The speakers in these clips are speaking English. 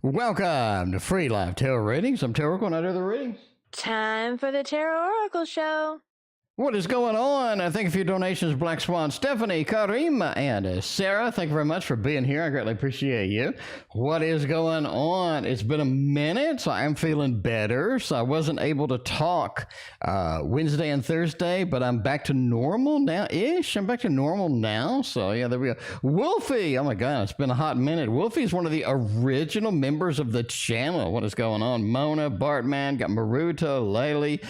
Welcome to Free Live Tarot Readings. I'm TarotOracle, and I do the readings. Time for the TarotOracle show. What is going on? Thank you for your donations, Black Swan, Stephanie, Karima, and Sarah. Thank you very much for being here. I greatly appreciate you. What is going on? It's been a minute, so I'm feeling better. So I wasn't able to talk Wednesday and Thursday, but I'm back to normal now-ish. I'm back to normal now. So yeah, there we go. Wolfie, oh my God, it's been a hot minute. Wolfie is one of the original members of the channel. What is going on? Mona, Bartman, got Maruto, Laylee.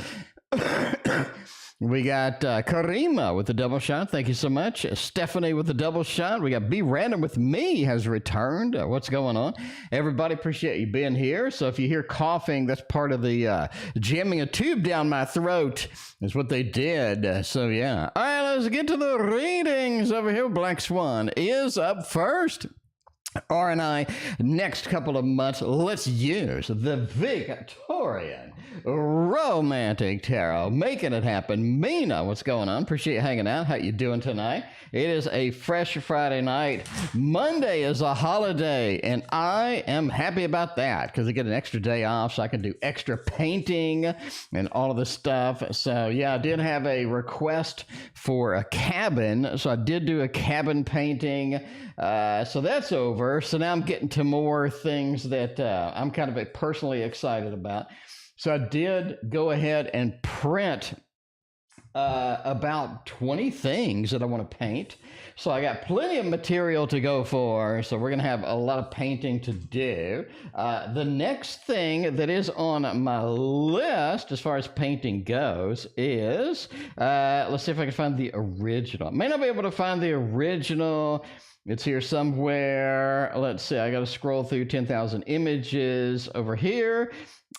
We got Karima with the double shot. Thank you so much. Stephanie with the double shot. We got Be Random with me has returned. What's going on? Everybody, appreciate you being here. So if you hear coughing, that's part of the jamming a tube down my throat is what they did. So yeah. All right, let's get to the readings over here. Black Swan is up first. R and I, next couple of months, let's use the Victorian Romantic Tarot, making it happen. Mina, what's going on? Appreciate you hanging out. How you doing tonight? It is a fresh Friday night. Monday is a holiday, and I am happy about that because I get an extra day off, so I can do extra painting and all of this stuff. So yeah, I did have a request for a cabin, so I did do a cabin painting. So that's over. So now I'm getting to more things that I'm kind of personally excited about. So I did go ahead and print about 20 things that I want to paint. So I got plenty of material to go for. So we're going to have a lot of painting to do. The next thing that is on my list as far as painting goes is, let's see if I can find the original. I may not be able to find the original. It's here somewhere. Let's see. I got to scroll through 10,000 images over here.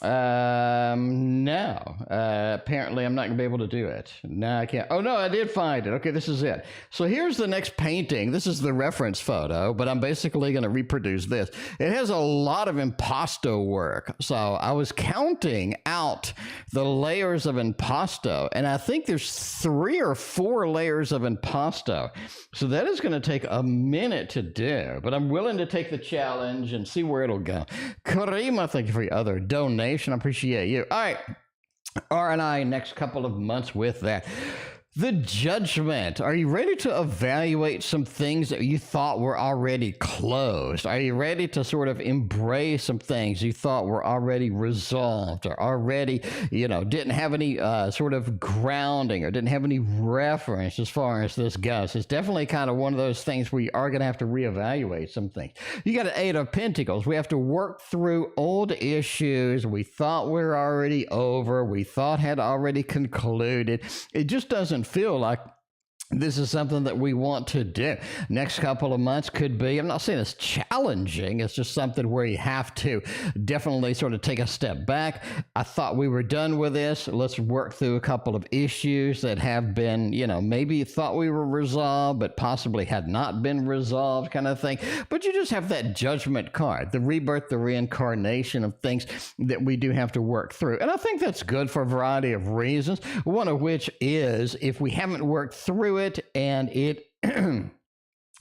No. Apparently, I'm not going to be able to do it. No, I can't. Oh, no, I did find it. Okay, this is it. So here's the next painting. This is the reference photo, but I'm basically going to reproduce this. It has a lot of impasto work. So I was counting out the layers of impasto, and I think there's 3 or 4 layers of impasto. So that is going to take a minute to do, but I'm willing to take the challenge and see where it'll go. Karima, thank you for your other donation. I appreciate you. All right. R and I next couple of months with that. The judgment. Are you ready to evaluate some things that you thought were already closed? Are you ready to sort of embrace some things you thought were already resolved or already, didn't have any sort of grounding or didn't have any reference as far as this goes? It's definitely kind of one of those things where you are going to have to reevaluate some things. You got an 8 of Pentacles. We have to work through old issues we thought were already over, we thought had already concluded. It just doesn't feel like this is something that we want to do. Next couple of months could be, I'm not saying it's challenging, it's just something where you have to definitely sort of take a step back. I thought we were done with this. Let's work through a couple of issues that have been, maybe thought we were resolved, but possibly had not been resolved kind of thing. But you just have that judgment card, the rebirth, the reincarnation of things that we do have to work through. And I think that's good for a variety of reasons, one of which is if we haven't worked through it and it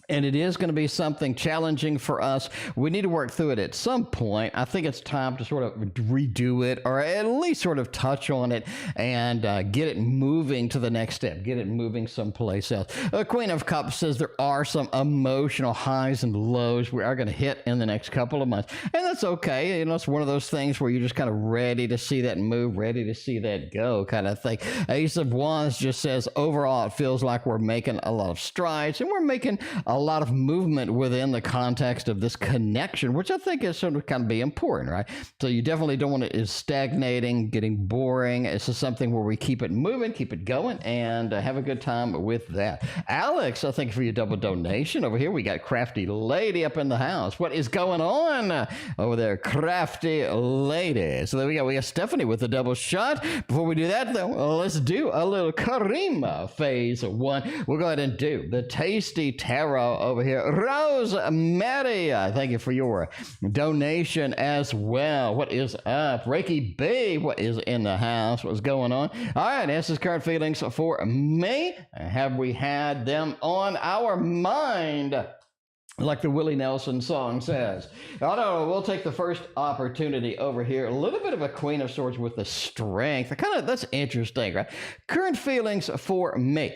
and it is going to be something challenging for us, we need to work through it at some point. I think it's time to sort of redo it or at least sort of touch on it and get it moving to the next step, get it moving someplace else. Queen of Cups says there are some emotional highs and lows we are going to hit in the next couple of months. And that's okay. It's one of those things where you're just kind of ready to see that move, ready to see that go kind of thing. Ace of Wands just says overall it feels like we're making a lot of strides and we're making a lot of movement within the context of this connection, which I think is sort of kind of be important, right? So you definitely don't want it is stagnating, getting boring. It's just something where we keep it moving, keep it going, and have a good time with that. Alex, I thank you for your double donation. Over here, we got Crafty Lady up in the house. What is going on over there, Crafty Lady? So there we go. We got Stephanie with the double shot. Before we do that, though, let's do a little Karima phase 1. We'll go ahead and do the Tasty Tarot over here. Rosemary, thank you for your donation as well. What is up? Reiki B, what is in the house? What's going on? All right, this is card feelings for me. Have we had them on our mind? like the Willie Nelson song says. I don't know, we'll take the first opportunity over here. A little bit of a Queen of Swords with the strength. That's interesting, right? Current feelings for me.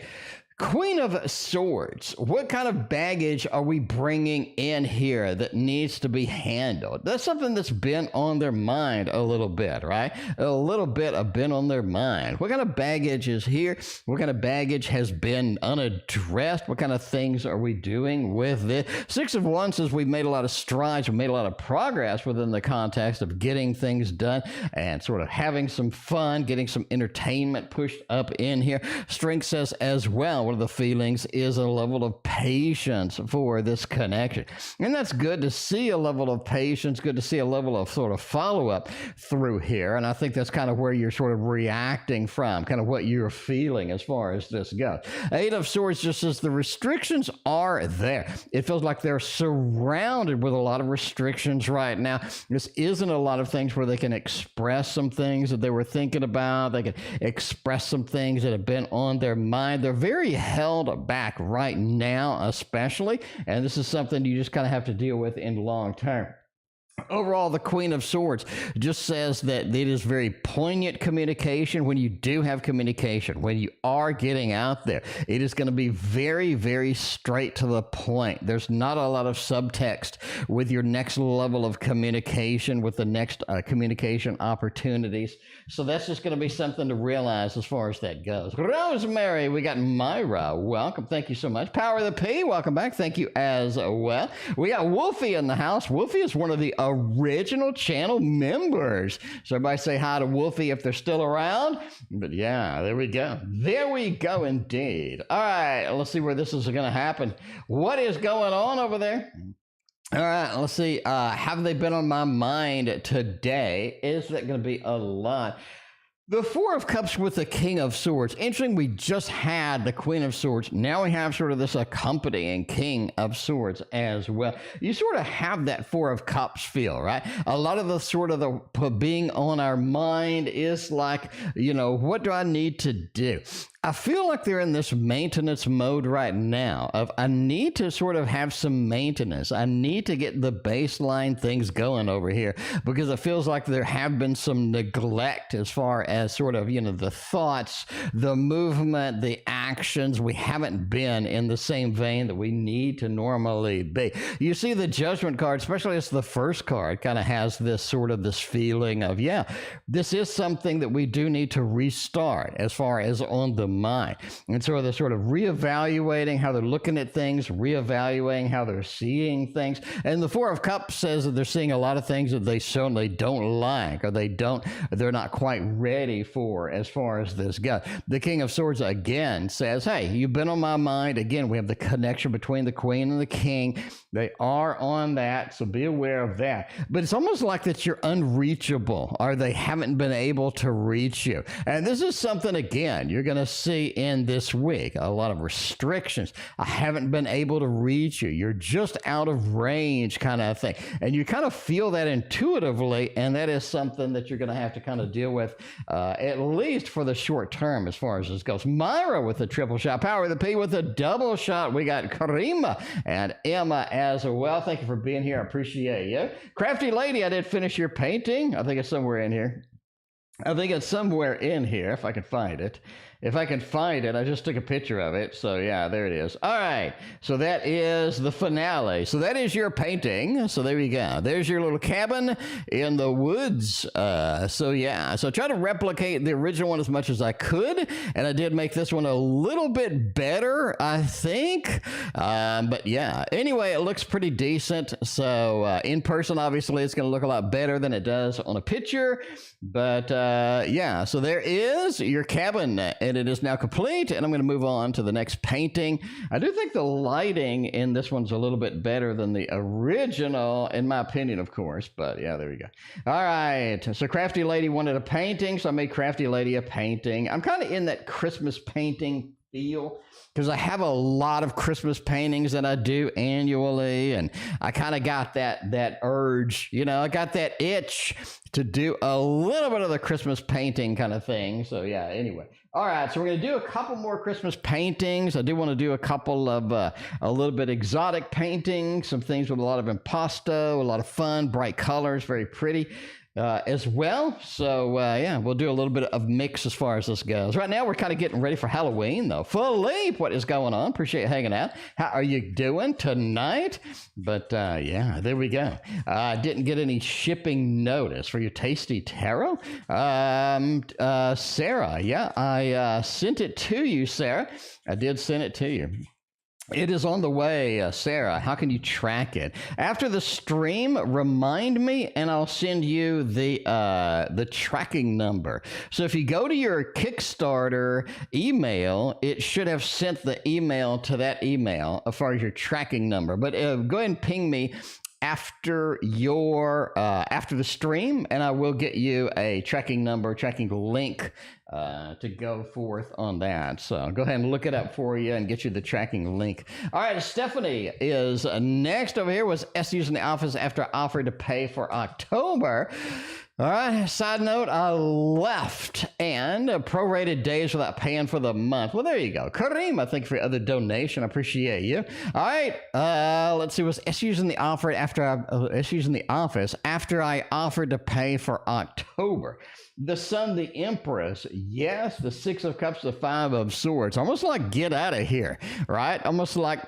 Queen of Swords, what kind of baggage are we bringing in here that needs to be handled? That's something that's been on their mind a little bit, right? A little bit of been on their mind. What kind of baggage is here? What kind of baggage has been unaddressed? What kind of things are we doing with this? Six of Wands says we've made a lot of strides, we've made a lot of progress within the context of getting things done and sort of having some fun, getting some entertainment pushed up in here. Strength says as well, one of the feelings is a level of patience for this connection. And that's good to see, a level of patience, good to see a level of sort of follow-up through here. And I think that's kind of where you're sort of reacting from, kind of what you're feeling as far as this goes. Eight of Swords just says the restrictions are there. It feels like they're surrounded with a lot of restrictions right now. This isn't a lot of things where they can express some things that they were thinking about. They can express some things that have been on their mind. They're very held back right now, especially, and this is something you just kind of have to deal with in long term. Overall, the Queen of Swords just says that it is very poignant communication. When you do have communication, when you are getting out there, it is going to be very, very straight to the point. There's not a lot of subtext with your next level of communication, with the next communication opportunities. So that's just going to be something to realize as far as that goes. Rosemary, we got Maira. Welcome. Thank you so much. Power of the P, welcome back. Thank you as well. We got Wolfie in the house. Wolfie is one of the original channel members. So everybody say hi to Wolfie if they're still around. But yeah, there we go. There we go indeed. All right, let's see where this is going to happen. What is going on over there? All right, let's see. Have they been on my mind today? Is that going to be a lot? The Four of Cups with the King of Swords. Interesting, we just had the Queen of Swords. Now we have sort of this accompanying King of Swords as well. You sort of have that Four of Cups feel, right? A lot of the sort of the being on our mind is like, you know, what do I need to do? I feel like they're in this maintenance mode right now of I need to sort of have some maintenance. I need to get the baseline things going over here because it feels like there have been some neglect as far as sort of, you know, the thoughts, the movement, the actions. We haven't been in the same vein that we need to normally be. You see the Judgment card, especially as the first card, kind of has this sort of this feeling of, yeah, this is something that we do need to restart as far as on the mind. And so they're sort of reevaluating how they're looking at things, reevaluating how they're seeing things. And the Four of Cups says that they're seeing a lot of things that they certainly don't like, or they're not quite ready for as far as this goes. The King of Swords again says, hey, you've been on my mind. Again, we have the connection between the Queen and the King. They are on that, so be aware of that. But it's almost like that you're unreachable, or they haven't been able to reach you. And this is something, again, you're going to see in this week. A lot of restrictions. I haven't been able to reach you. You're just out of range kind of thing. And you kind of feel that intuitively, and that is something that you're going to have to kind of deal with at least for the short term as far as this goes. Maira with a triple shot. Power of the P with a double shot. We got Karima and Emma as well. Thank you for being here. I appreciate you. Crafty Lady, I did finish your painting. I think it's somewhere in here. If I can find it. If I can find it, I just took a picture of it. So yeah, there it is. All right. So that is the finale. So that is your painting. So there you go. There's your little cabin in the woods. So yeah. So try to replicate the original one as much as I could. And I did make this one a little bit better, I think. But yeah. Anyway, it looks pretty decent. So in person, obviously, it's going to look a lot better than it does on a picture. But yeah. So there is your cabin. And it is now complete, and I'm going to move on to the next painting. I do think the lighting in this one's a little bit better than the original, in my opinion, of course, but yeah, there we go. All right, so Crafty Lady wanted a painting, so I made Crafty Lady a painting. I'm kind of in that Christmas painting feel, because I have a lot of Christmas paintings that I do annually, and I kind of got that urge, you know, I got that itch to do a little bit of the Christmas painting kind of thing. So yeah, anyway. All right, so we're going to do a couple more Christmas paintings. I do want to do a couple of a little bit exotic paintings, some things with a lot of impasto, a lot of fun, bright colors, very pretty. As well. So, yeah, we'll do a little bit of mix as far as this goes. Right now, we're kind of getting ready for Halloween, though. Philippe, what is going on? Appreciate you hanging out. How are you doing tonight? But, yeah, there we go. I didn't get any shipping notice for your tasty tarot. Sarah, yeah, I sent it to you, Sarah. I did send it to you. It is on the way, Sarah. How can you track it? After the stream, remind me, and I'll send you the tracking number. So if you go to your Kickstarter email, it should have sent the email to that email as far as your tracking number. But go ahead and ping me after the stream, and I will get you a tracking number, tracking link to go forth on that. So go ahead and look it up for you and get you the tracking link. All right, Stephanie is next over here. Was SU's in the office after I offered to pay for October. All right, side note, I left and prorated days without paying for the month. Well, there you go. Karima, thank you for your other donation. I appreciate you. All right, let's see. Was SU's in the office after I offered to pay for October? The Sun, the Empress, yes. The Six of Cups, the Five of Swords. Almost like get out of here, right? Almost like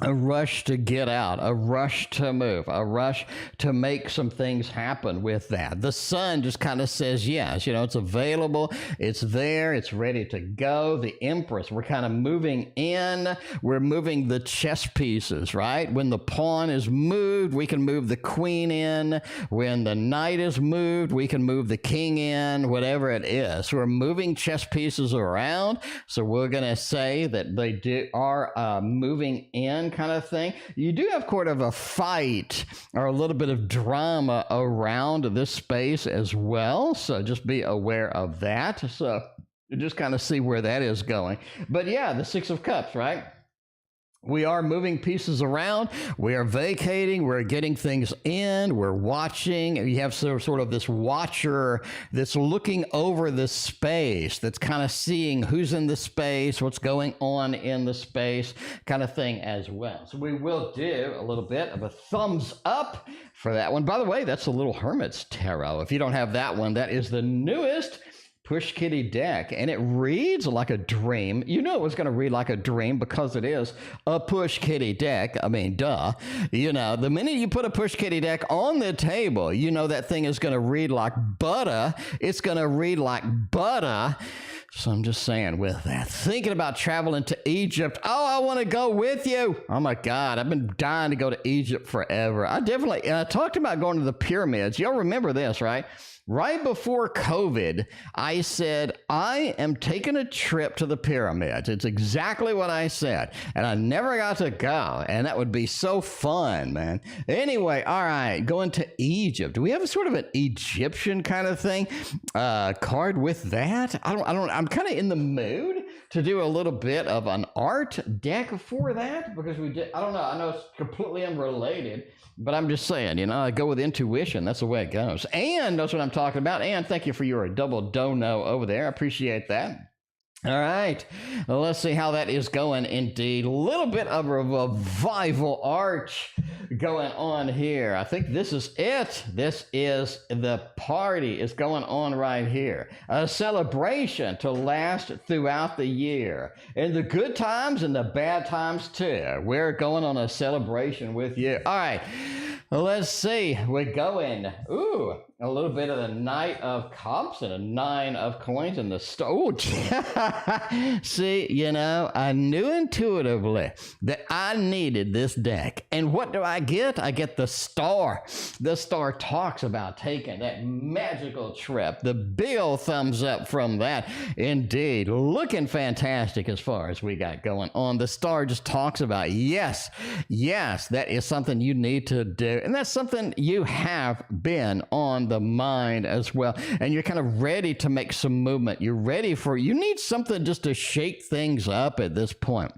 a rush to get out, a rush to move, a rush to make some things happen with that. The Sun just kind of says yes, you know, it's available, it's there, it's ready to go. The Empress, we're kind of moving in, we're moving the chess pieces, right? When the pawn is moved, we can move the queen in. When the knight is moved, we can move the king in, whatever it is. So we're moving chess pieces around. So we're going to say that they are moving in, kind of thing. You do have sort of a fight or a little bit of drama around this space as well. So just be aware of that. So you just kind of see where that is going. But yeah, the Six of Cups, right? We are moving pieces around. We are vacating. We're getting things in. We're watching. You have sort of this watcher that's looking over the space, that's kind of seeing who's in the space, what's going on in the space, kind of thing as well. So we will do a little bit of a thumbs up for that one. By the way, that's a Little Hermit's Tarot. If you don't have that one, that is the newest Push Kitty deck, and it reads like a dream. You know it was going to read like a dream because it is a Push Kitty deck. I mean, duh. You know, the minute you put a Push Kitty deck on the table, you know that thing is going to read like butter. It's going to read like butter. So I'm just saying with that, thinking about traveling to Egypt. Oh, I want to go with you. Oh my God, I've been dying to go to Egypt forever. I talked about going to the pyramids. Y'all remember this, right? Right before COVID, I said, I am taking a trip to the pyramids. It's exactly what I said. And I never got to go. And that would be so fun, man. Anyway, all right, going to Egypt. Do we have a sort of an Egyptian kind of thing card with that? I'm kind of in the mood to do a little bit of an art deck for that because I don't know. I know it's completely unrelated. But I'm just saying, you know, I go with intuition. That's the way it goes. And that's what I'm talking about. And thank you for your double dono over there. I appreciate that. All right. Well, let's see how that is going indeed. A little bit of a revival arch going on here. I think this is it. This is the party is going on right here. A celebration to last throughout the year. In the good times and the bad times too. We're going on a celebration with you. All right. Well, let's see. We're going. Ooh. A little bit of the Knight of Cups and a Nine of Coins and the Star. Oh, see, you know, I knew intuitively that I needed this deck. And what do I get? I get the Star. The Star talks about taking that magical trip. The big old thumbs up from that. Indeed. Looking fantastic as far as we got going on. The Star just talks about, yes, that is something you need to do. And that's something you have been on on the mind as well. And you're kind of ready to make some movement. You need something just to shake things up at this point.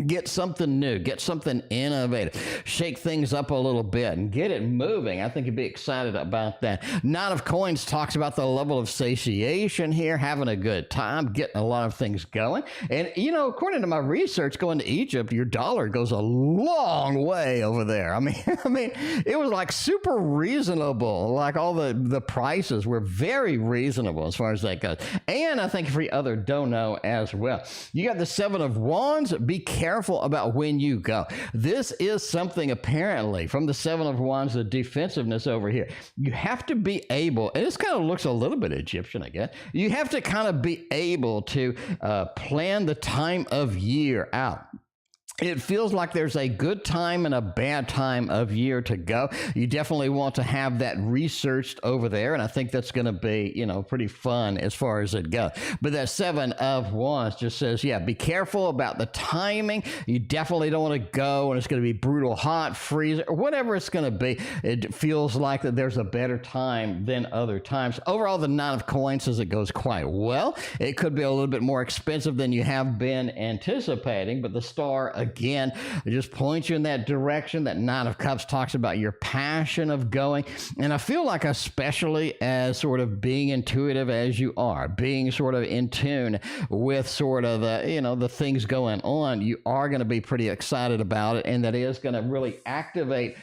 Get something new, get something innovative, shake things up a little bit and get it moving. I think you'd be excited about that. Nine of Coins talks about the level of satiation here, having a good time, getting a lot of things going. And, you know, according to my research, going to Egypt, your dollar goes a long way over there. I mean, it was like super reasonable. Like all the prices were very reasonable as far as that goes. And I think for the other dono as well. You got the Seven of Wands. Be careful about when you go. This is something apparently from the Seven of Wands, the defensiveness over here. You have to be able, and this kind of looks a little bit Egyptian, I guess. You have to kind of be able to plan the time of year out. It feels like there's a good time and a bad time of year to go. You definitely want to have that researched over there, and I think that's going to be, you know, pretty fun as far as it goes. But that Seven of Wands just says, yeah, be careful about the timing. You definitely don't want to go, and it's going to be brutal, hot, freezing, or whatever it's going to be. It feels like that there's a better time than other times. Overall, the Nine of Coins says it goes quite well. It could be a little bit more expensive than you have been anticipating, but the Star, again, it just points you in that direction. That Nine of Cups talks about your passion of going. And I feel like, especially as sort of being intuitive as you are, being sort of in tune with sort of the, you know, the things going on, you are going to be pretty excited about it. And that is going to really activate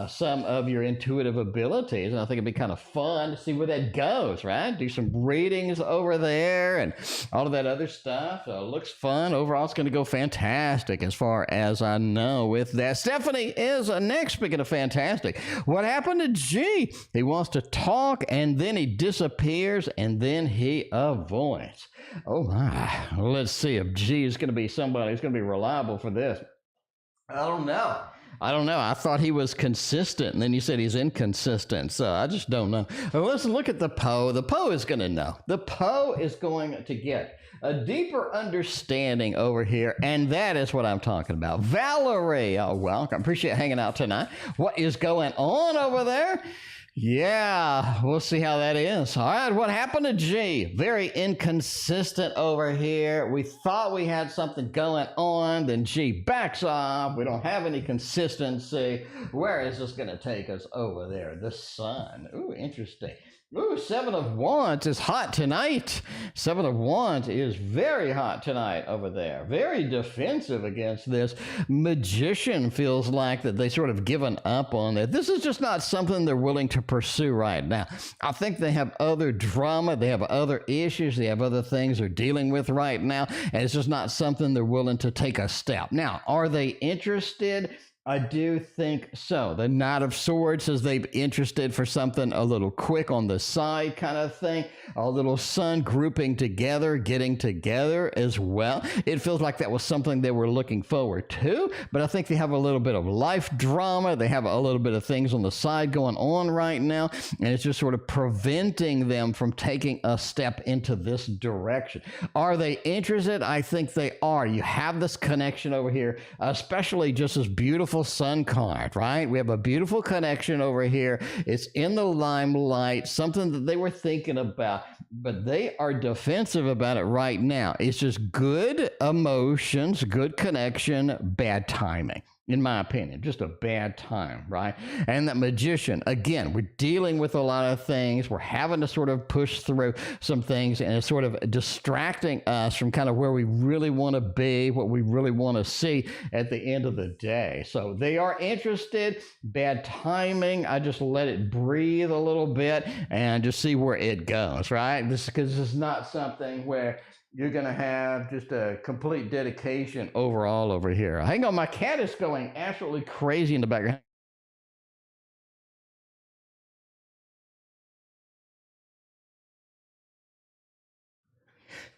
some of your intuitive abilities. And I think it'd be kind of fun to see where that goes, right? Do some readings over there and all of that other stuff. Looks fun. Overall, it's going to go fantastic as far as I know with that. Stephanie is next. Speaking of fantastic, what happened to G? He wants to talk and then he disappears and then he avoids. Oh my. Let's see if G is going to be somebody who's going to be reliable for this. I don't know. I thought he was consistent, and then you said he's inconsistent, so I just don't know. Well, let's look at the Poe. The Poe is going to know. The Poe is going to get a deeper understanding over here, and that is what I'm talking about. Valerie, oh, welcome. Appreciate hanging out tonight. What is going on over there? Yeah, we'll see how that is. All right, what happened to G? Very inconsistent over here. We thought we had something going on, then G backs off. We don't have any consistency. Where is this going to take us over there? The Sun. Ooh, interesting. Ooh, Seven of Wands is hot tonight. Seven of Wands is very hot tonight over there. Very defensive against this. Magician feels like that they sort of given up on it. This is just not something they're willing to pursue right now. I think they have other drama. They have other issues. They have other things they're dealing with right now. And it's just not something they're willing to take a step. Now, are they interested? I do think so. The Knight of Swords says they're interested for something a little quick on the side kind of thing. A little Sun grouping together, getting together as well. It feels like that was something they were looking forward to, but I think they have a little bit of life drama. They have a little bit of things on the side going on right now, and it's just sort of preventing them from taking a step into this direction. Are they interested? I think they are. You have this connection over here, especially just this beautiful Sun card, right? We have a beautiful connection over here. It's in the limelight, something that they were thinking about, but they are defensive about it right now. It's just good emotions, good connection, bad timing. In my opinion, just a bad time, right? And that Magician, again, we're dealing with a lot of things. We're having to sort of push through some things, and it's sort of distracting us from kind of where we really want to be, what we really want to see at the end of the day. So they are interested. Bad timing. I just let it breathe a little bit and just see where it goes, right? Because this is not something where you're going to have just a complete dedication overall over here. Hang on, my cat is going absolutely crazy in the background.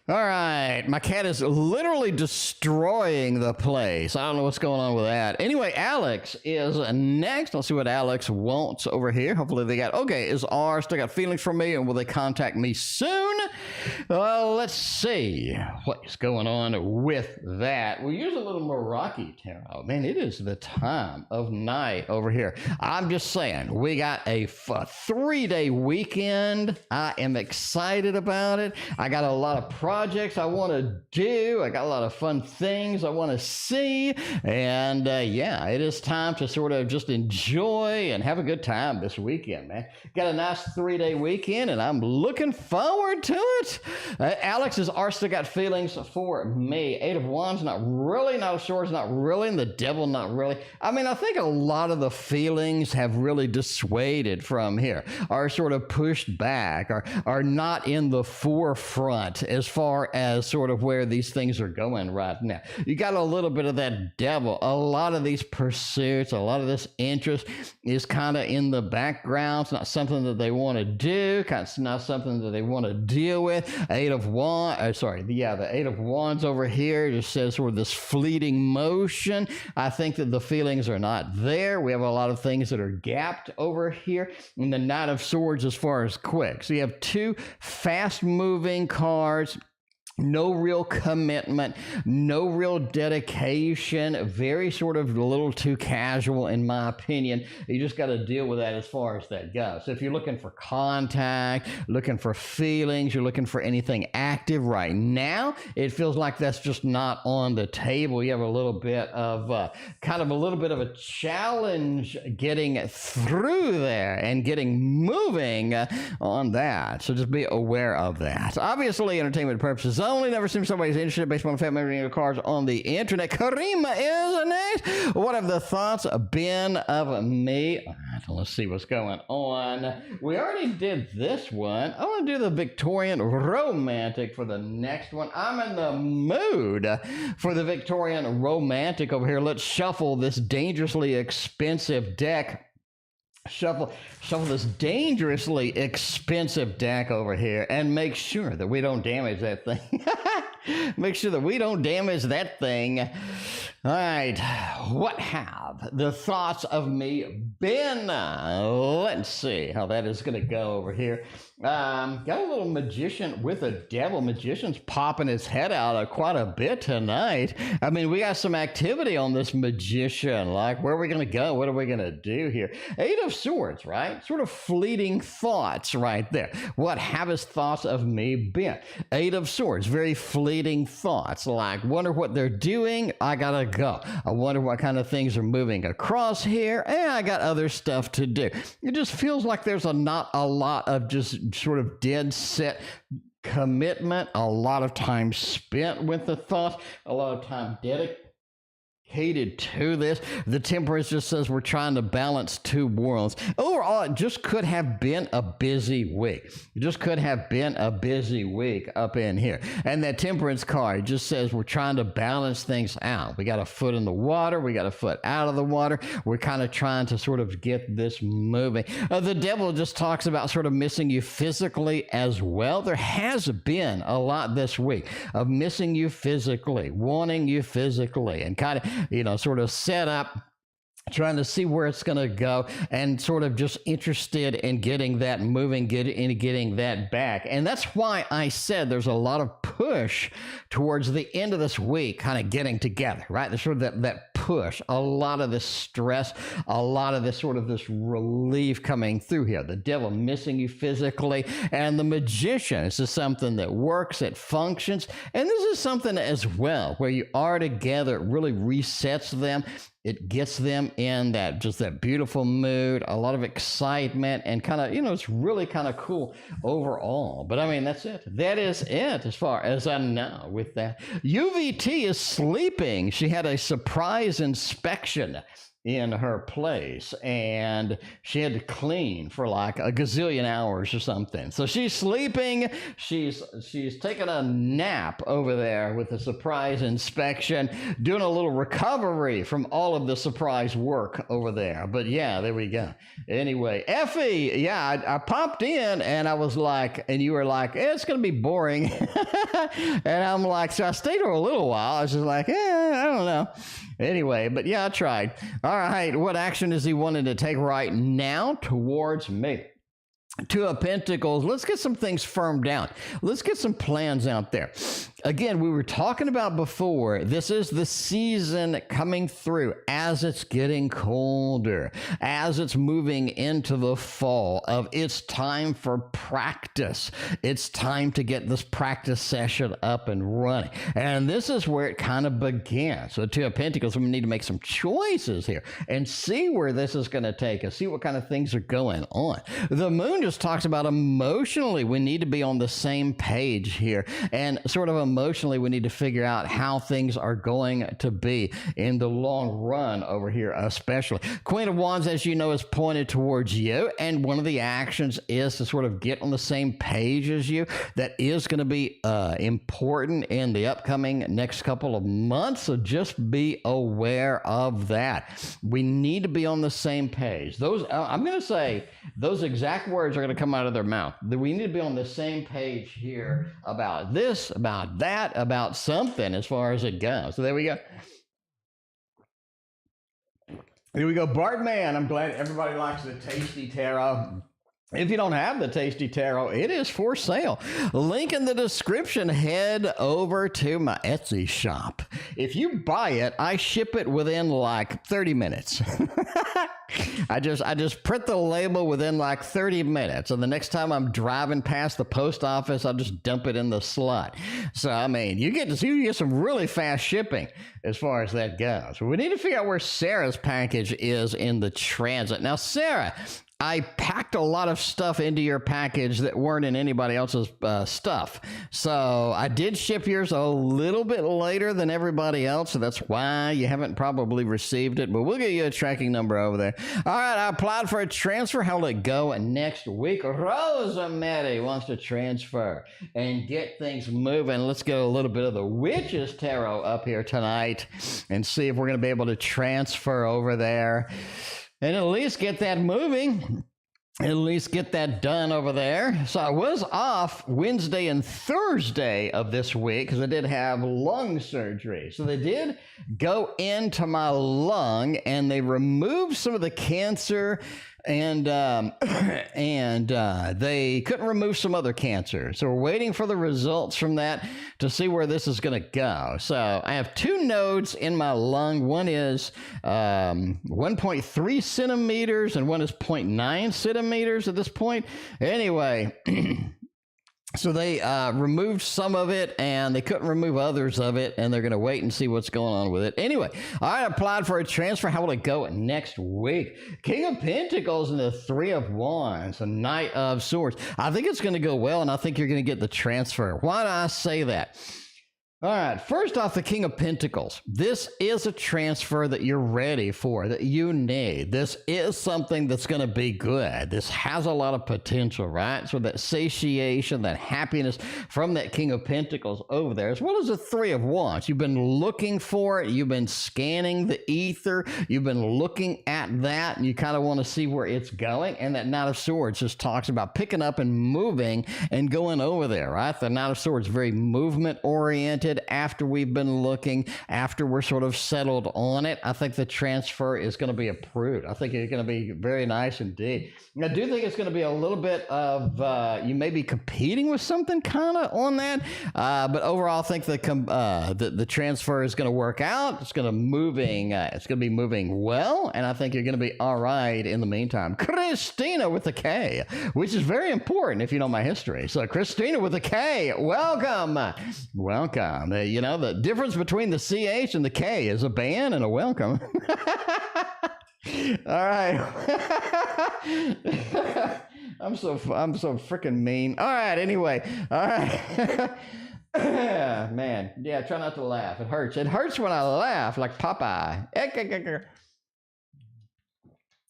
All right, my cat is literally destroying the place. I don't know what's going on with that. Anyway, Alex is next. Let's see what Alex wants over here. Hopefully they got, okay, is R still got feelings for me, and will they contact me soon? Well, let's see what is going on with that. We'll use a little Meraki tarot. Man, it is the time of night over here. I'm just saying, we got a 3-day weekend. I am excited about it. I got a lot of projects I want to do. I got a lot of fun things I want to see. And yeah, it is time to sort of just enjoy and have a good time this weekend, man. Got a nice 3-day weekend, and I'm looking forward to it. Alex has still got feelings for me. 8 of Wands, not really. Knight of Swords, not really. And the Devil, not really. I mean, I think a lot of the feelings have really dissuaded from here, are sort of pushed back, are not in the forefront as far as sort of where these things are going right now. You got a little bit of that Devil. A lot of these pursuits, a lot of this interest is kind of in the background. It's not something that they want to do. It's not something that they want to deal with. The 8 of Wands over here just says sort of this fleeting motion. I think that the feelings are not there. We have a lot of things that are gapped over here. And the Knight of Swords as far as quick. So you have 2 fast-moving cards. No real commitment, no real dedication, very sort of a little too casual in my opinion. You just got to deal with that as far as that goes. So if you're looking for contact, looking for feelings, you're looking for anything active right now, it feels like that's just not on the table. You have a little bit of kind of a little bit of a challenge getting through there and getting moving on that. So just be aware of that. Obviously, entertainment purposes only. Never assume somebody's interested based on family reading cards on the internet. Karima is next. What have the thoughts been of me? All right, let's see what's going on. We already did this one. I want to do the Victorian romantic for the next one. I'm in the mood for the Victorian romantic over here. Let's shuffle this dangerously expensive deck. Shuffle this dangerously expensive deck over here and make sure that we don't damage that thing. Make sure that we don't damage that thing. All right, what have the thoughts of me been? Let's see how that is going to go over here. Got a little magician with a devil. Magician's popping his head out quite a bit tonight. I mean, we got some activity on this magician. Like, where are we going to go? What are we going to do here? 8 of Swords, right? Sort of fleeting thoughts right there. What have his thoughts of me been? 8 of Swords, very fleeting thoughts. Like, wonder what they're doing. I got to go. I wonder what kind of things are moving across here. And I got other stuff to do. It just feels like there's not a lot of just sort of dead set commitment, a lot of time spent with the thoughts, a lot of time dedicated to this. The Temperance just says we're trying to balance 2 worlds. Overall, it just could have been a busy week. It just could have been a busy week up in here. And that Temperance card just says we're trying to balance things out. We got a foot in the water. We got a foot out of the water. We're kind of trying to sort of get this moving. The Devil just talks about sort of missing you physically as well. There has been a lot this week of missing you physically, wanting you physically, and kind of, sort of set up, trying to see where it's going to go, and sort of just interested in getting that moving, getting that back. And that's why I said there's a lot of push towards the end of this week, kind of getting together, right? There's sort of that push, a lot of this stress, a lot of this sort of this relief coming through here. The Devil missing you physically, and the Magician. This is something that works, it functions, and this is something as well where you are together, it really resets them. It gets them in that beautiful mood, a lot of excitement, and kind of, it's really kind of cool overall. But I mean, that's it. That is it as far as I know with that. UVT is sleeping. She had a surprise inspection in her place, and she had to clean for like a gazillion hours or something. So she's sleeping, she's taking a nap over there with a surprise inspection, doing a little recovery from all of the surprise work over there. But yeah, there we go. Anyway, Effie, yeah, I popped in and I was like, and you were like, it's gonna be boring. And I'm like, so I stayed for a little while. I was just like, I don't know. Anyway, but yeah, I tried. All right, what action is he wanting to take right now towards me? Two of Pentacles. Let's get some things firmed out. Let's get some plans out there. Again, we were talking about before, this is the season coming through as it's getting colder, as it's moving into the fall of it's time for practice. It's time to get this practice session up and running. And this is where it kind of began. So Two of Pentacles, we need to make some choices here and see where this is going to take us, see what kind of things are going on. The Moon just talks about emotionally, we need to be on the same page here, and sort of emotionally, we need to figure out how things are going to be in the long run over here, especially. Queen of Wands, as you know, is pointed towards you, and one of the actions is to sort of get on the same page as you. That is going to be important in the upcoming next couple of months, so just be aware of that. We need to be on the same page. Those, I'm going to say, those exact words are going to come out of their mouth. We need to be on the same page here about this, about that, about something as far as it goes. So there we go. Here we go. Bartman, I'm glad everybody likes the Tasty Tarot. If you don't have the Tasty Tarot, it is for sale. Link in the description. Head over to my Etsy shop. If you buy it, I ship it within like 30 minutes. I just print the label within like 30 minutes. And the next time I'm driving past the post office, I'll just dump it in the slot. So, I mean, you get some really fast shipping as far as that goes. We need to figure out where Sarah's package is in the transit. Now, Sarah, I packed a lot of stuff into your package that weren't in anybody else's stuff. So I did ship yours a little bit later than everybody else. So that's why you haven't probably received it. But we'll get you a tracking number over there. All right, I applied for a transfer. How will it go next week? Rosemary wants to transfer and get things moving. Let's get a little bit of the Witch's Tarot up here tonight and see if we're going to be able to transfer over there. And at least get that moving, at least get that done over there. So I was off Wednesday and Thursday of this week because I did have lung surgery. So they did go into my lung and they removed some of the cancer, and they couldn't remove some other cancer. So we're waiting for the results from that to see where this is going to go. So I have two nodes in my lung. One is 1.3 centimeters and one is 0.9 centimeters at this point. Anyway, so they removed some of it, and they couldn't remove others of it, and they're going to wait and see what's going on with it. Anyway, I applied for a transfer. How will it go next week? King of Pentacles and the Three of Wands, a Knight of Swords. I think it's going to go well, and I think you're going to get the transfer. Why do I say that? All right, first off, the King of Pentacles. This is a transfer that you're ready for, that you need. This is something that's going to be good. This has a lot of potential, right? So that satiation, that happiness from that King of Pentacles over there, as well as the Three of Wands. You've been looking for it. You've been scanning the ether. You've been looking at that, and you kind of want to see where it's going. And that Knight of Swords just talks about picking up and moving and going over there, right? The Knight of Swords, very movement-oriented. After we've been looking, after we're sort of settled on it, I think the transfer is going to be approved. I think it's going to be very nice indeed. I do think it's going to be a little bit of, you may be competing with something kind of on that, but overall I think the transfer is going to work out. It's going to be moving well, and I think you're going to be all right in the meantime. Christina with a K, which is very important if you know my history. So Christina with a K, welcome. You know, the difference between the CH and the K is a ban and a welcome. All right. I'm so freaking mean. All right, anyway. All right. Man, yeah, try not to laugh. It hurts. It hurts when I laugh like Popeye.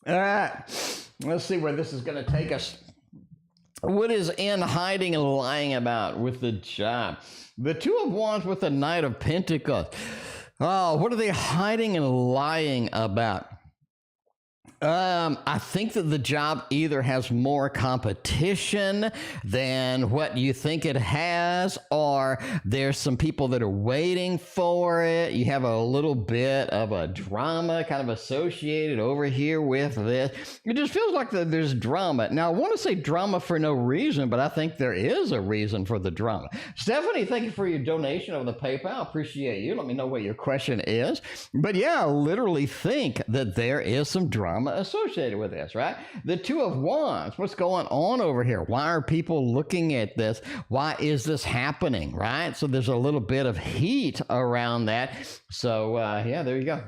All right, let's see where this is going to take us. What is in hiding and lying about with the job? The Two of Wands with the Knight of Pentacles. Oh, what are they hiding and lying about? I think that the job either has more competition than what you think it has, or there's some people that are waiting for it. You have a little bit of a drama kind of associated over here with this. It just feels like there's drama. Now, I want to say drama for no reason, but I think there is a reason for the drama. Stephanie, thank you for your donation over the PayPal. Appreciate you. Let me know what your question is. But yeah, I literally think that there is some drama associated with this, right? The Two of Wands, what's going on over here? Why are people looking at this? Why is this happening, right? So there's a little bit of heat around that. So yeah, there you go.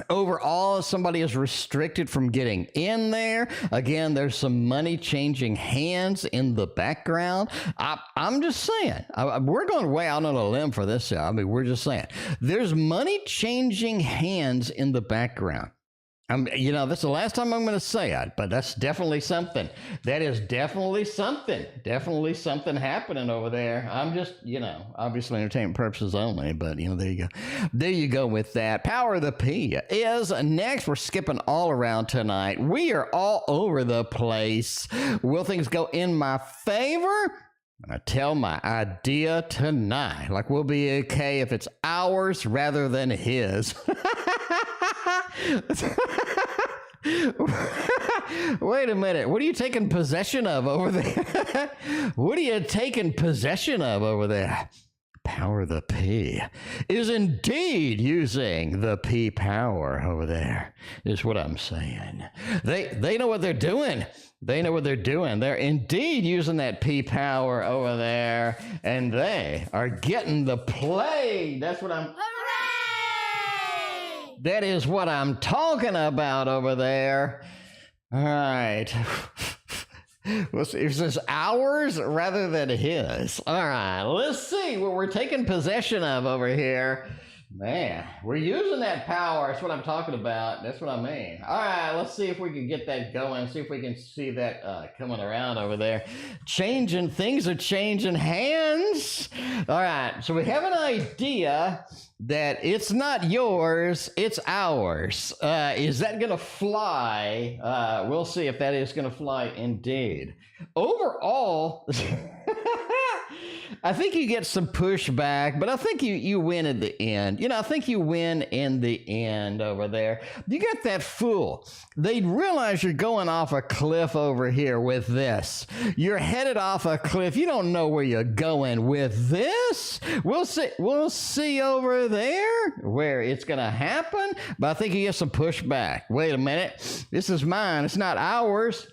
Overall, somebody is restricted from getting in there. Again, there's some money changing hands in the background. I'm just saying, we're going way out on a limb for this. I mean, we're just saying there's money changing hands in the background. You know, that's the last time I'm going to say it, but that's definitely something. That is definitely something. Definitely something happening over there. I'm just, you know, obviously entertainment purposes only, but, you know, there you go. There you go with that. Power of the P is next. We're skipping all around tonight. We are all over the place. Will things go in my favor? I tell my idea tonight. Like, we'll be okay if it's ours rather than his. Wait a minute. What are you taking possession of over there? What are you taking possession of over there? Power of the P is indeed using the P power over there, is what I'm saying. They know what they're doing. They know what they're doing. They're indeed using that P power over there, and they are getting the play. That's what I'm... Hooray! That is what I'm talking about over there. All right. Is this ours rather than his? All right, let's see what we're taking possession of over here. Man, we're using that power. That's what I'm talking about. That's what I mean. All right, let's see if we can get that going. See if we can see that coming around over there. Changing, things are changing hands. All right, so we have an idea that it's not yours, it's ours. Is that going to fly? We'll see if that is going to fly indeed. Overall... I think you get some pushback, but I think you win at the end. You know, I think you win in the end over there. You got that fool. They realize you're going off a cliff over here with this. You're headed off a cliff. You don't know where you're going with this. We'll see over there where it's going to happen, but I think you get some pushback. Wait a minute. This is mine. It's not ours.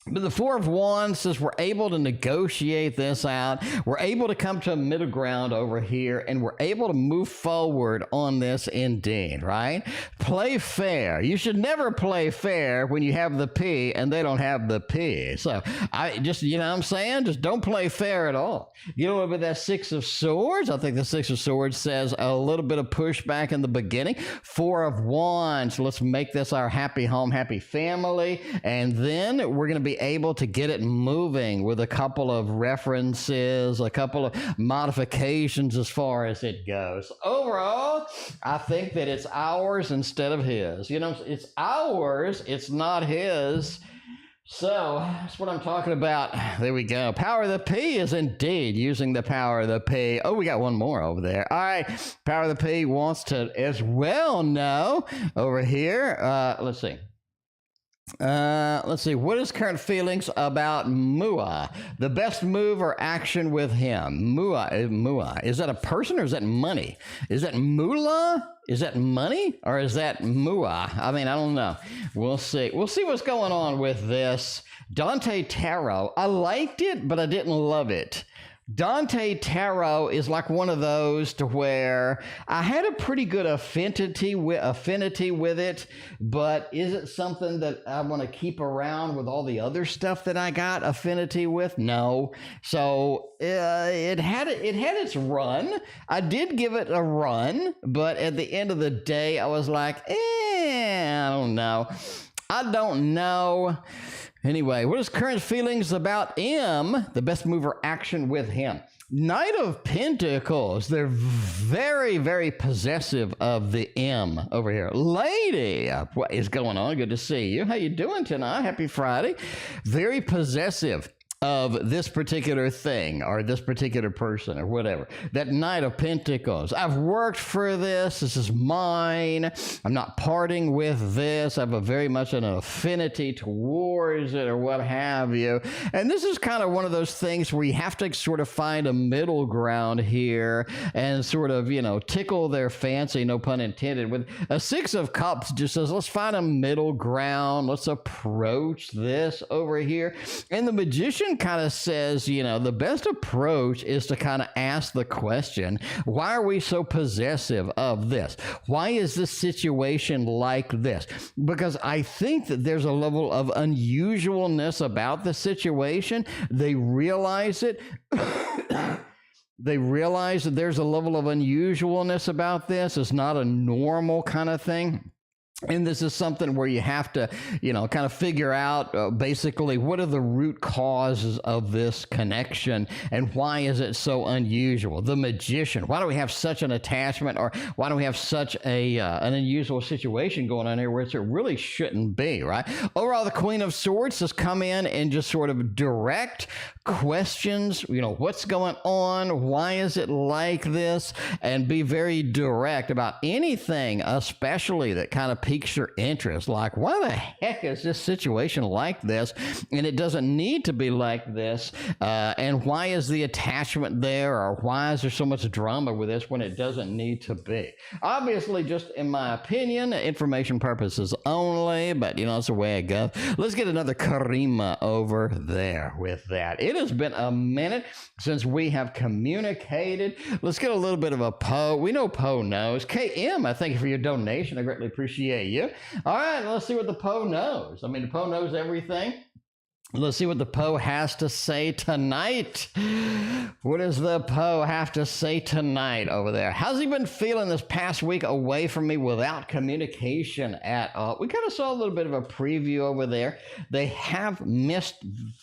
But the Four of Wands says we're able to negotiate this out. We're able to come to a middle ground over here, and we're able to move forward on this indeed, right? Play fair. You should never play fair when you have the P and they don't have the P. So I just, you know what I'm saying? Just don't play fair at all. You know, with that Six of Swords, I think the Six of Swords says a little bit of pushback in the beginning. Four of Wands, let's make this our happy home, happy family. And then we're going to be able to get it moving with a couple of references, a couple of modifications as far as it goes. Overall, I think that it's ours instead of his. You know, it's ours, it's not his. So that's what I'm talking about. There we go. Power of the P is indeed using the power of the P. Oh, we got one more over there. All right. Power of the P wants to as well know over here. Let's see. What is current feelings about Muah? The best move or action with him. Muah. Is that a person or is that money? Is that moolah? Is that money or is that Muah? I mean, I don't know. We'll see. We'll see what's going on with this. Dante Tarot. I liked it, but I didn't love it. Dante Tarot is like one of those to where I had a pretty good affinity with it, but is it something that I want to keep around with all the other stuff that I got affinity with? No. So it had its run. I did give it a run, but at the end of the day, I was like, I don't know. I don't know. Anyway, what is current feelings about M, the best mover action with him? Knight of Pentacles. They're very, very possessive of the M over here. Lady, what is going on? Good to see you. How you doing tonight? Happy Friday. Very possessive of this particular thing or this particular person or whatever. That Knight of Pentacles. I've worked for this. This is mine. I'm not parting with this. I have a very much an affinity towards it or what have you. And this is kind of one of those things where you have to sort of find a middle ground here and sort of, you know, tickle their fancy, no pun intended. With a Six of Cups just says, let's find a middle ground. Let's approach this over here. And the Magician kind of says, you know, the best approach is to kind of ask the question, why are we so possessive of this? Why is this situation like this? Because I think that there's a level of unusualness about the situation. They realize it. They realize that there's a level of unusualness about this. It's not a normal kind of thing. And this is something where you have to, you know, kind of figure out basically what are the root causes of this connection and why is it so unusual? The Magician. Why do we have such an attachment, or why do we have such an unusual situation going on here where it really shouldn't be, right? Overall, the Queen of Swords has come in and just sort of direct questions, you know, what's going on? Why is it like this? And be very direct about anything, especially that kind of piques your interest. Like, why the heck is this situation like this? And it doesn't need to be like this. And why is the attachment there? Or why is there so much drama with this when it doesn't need to be? Obviously, just in my opinion, information purposes only, but you know, it's the way it goes. Let's get another karima over there with that. It has been a minute since we have communicated. Let's get a little bit of a Poe. We know Poe knows. KM, I thank you for your donation. I greatly appreciate you. All right, let's see what the Poe knows. I mean, the Poe knows everything. Let's see what the Poe has to say tonight. What does the Poe have to say tonight over there? How's he been feeling this past week away from me without communication at all? We kind of saw a little bit of a preview over there. They have missed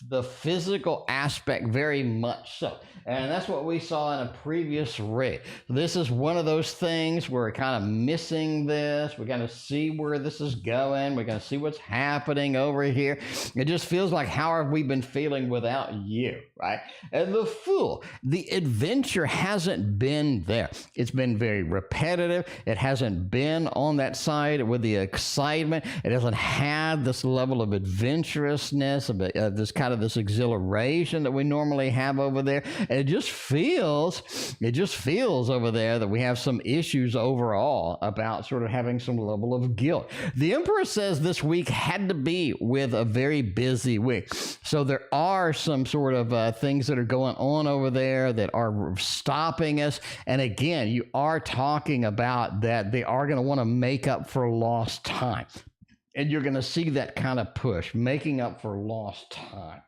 the physical aspect very much so. And that's what we saw in a previous read. This is one of those things where we're kind of missing this. We're going to see where this is going. We're going to see what's happening over here. It just feels like, how have we been feeling without you, right? And the Fool, the adventure hasn't been there. It's been very repetitive. It hasn't been on that side with the excitement. It hasn't had this level of adventurousness, this kind of this exhilaration that we normally have over there. And it just feels over there that we have some issues overall about sort of having some level of guilt. The Emperor says this week had to be with a very busy week. So there are some sort of things that are going on over there that are stopping us. And again, you are talking about that they are going to want to make up for lost time. And you're going to see that kind of push, making up for lost time.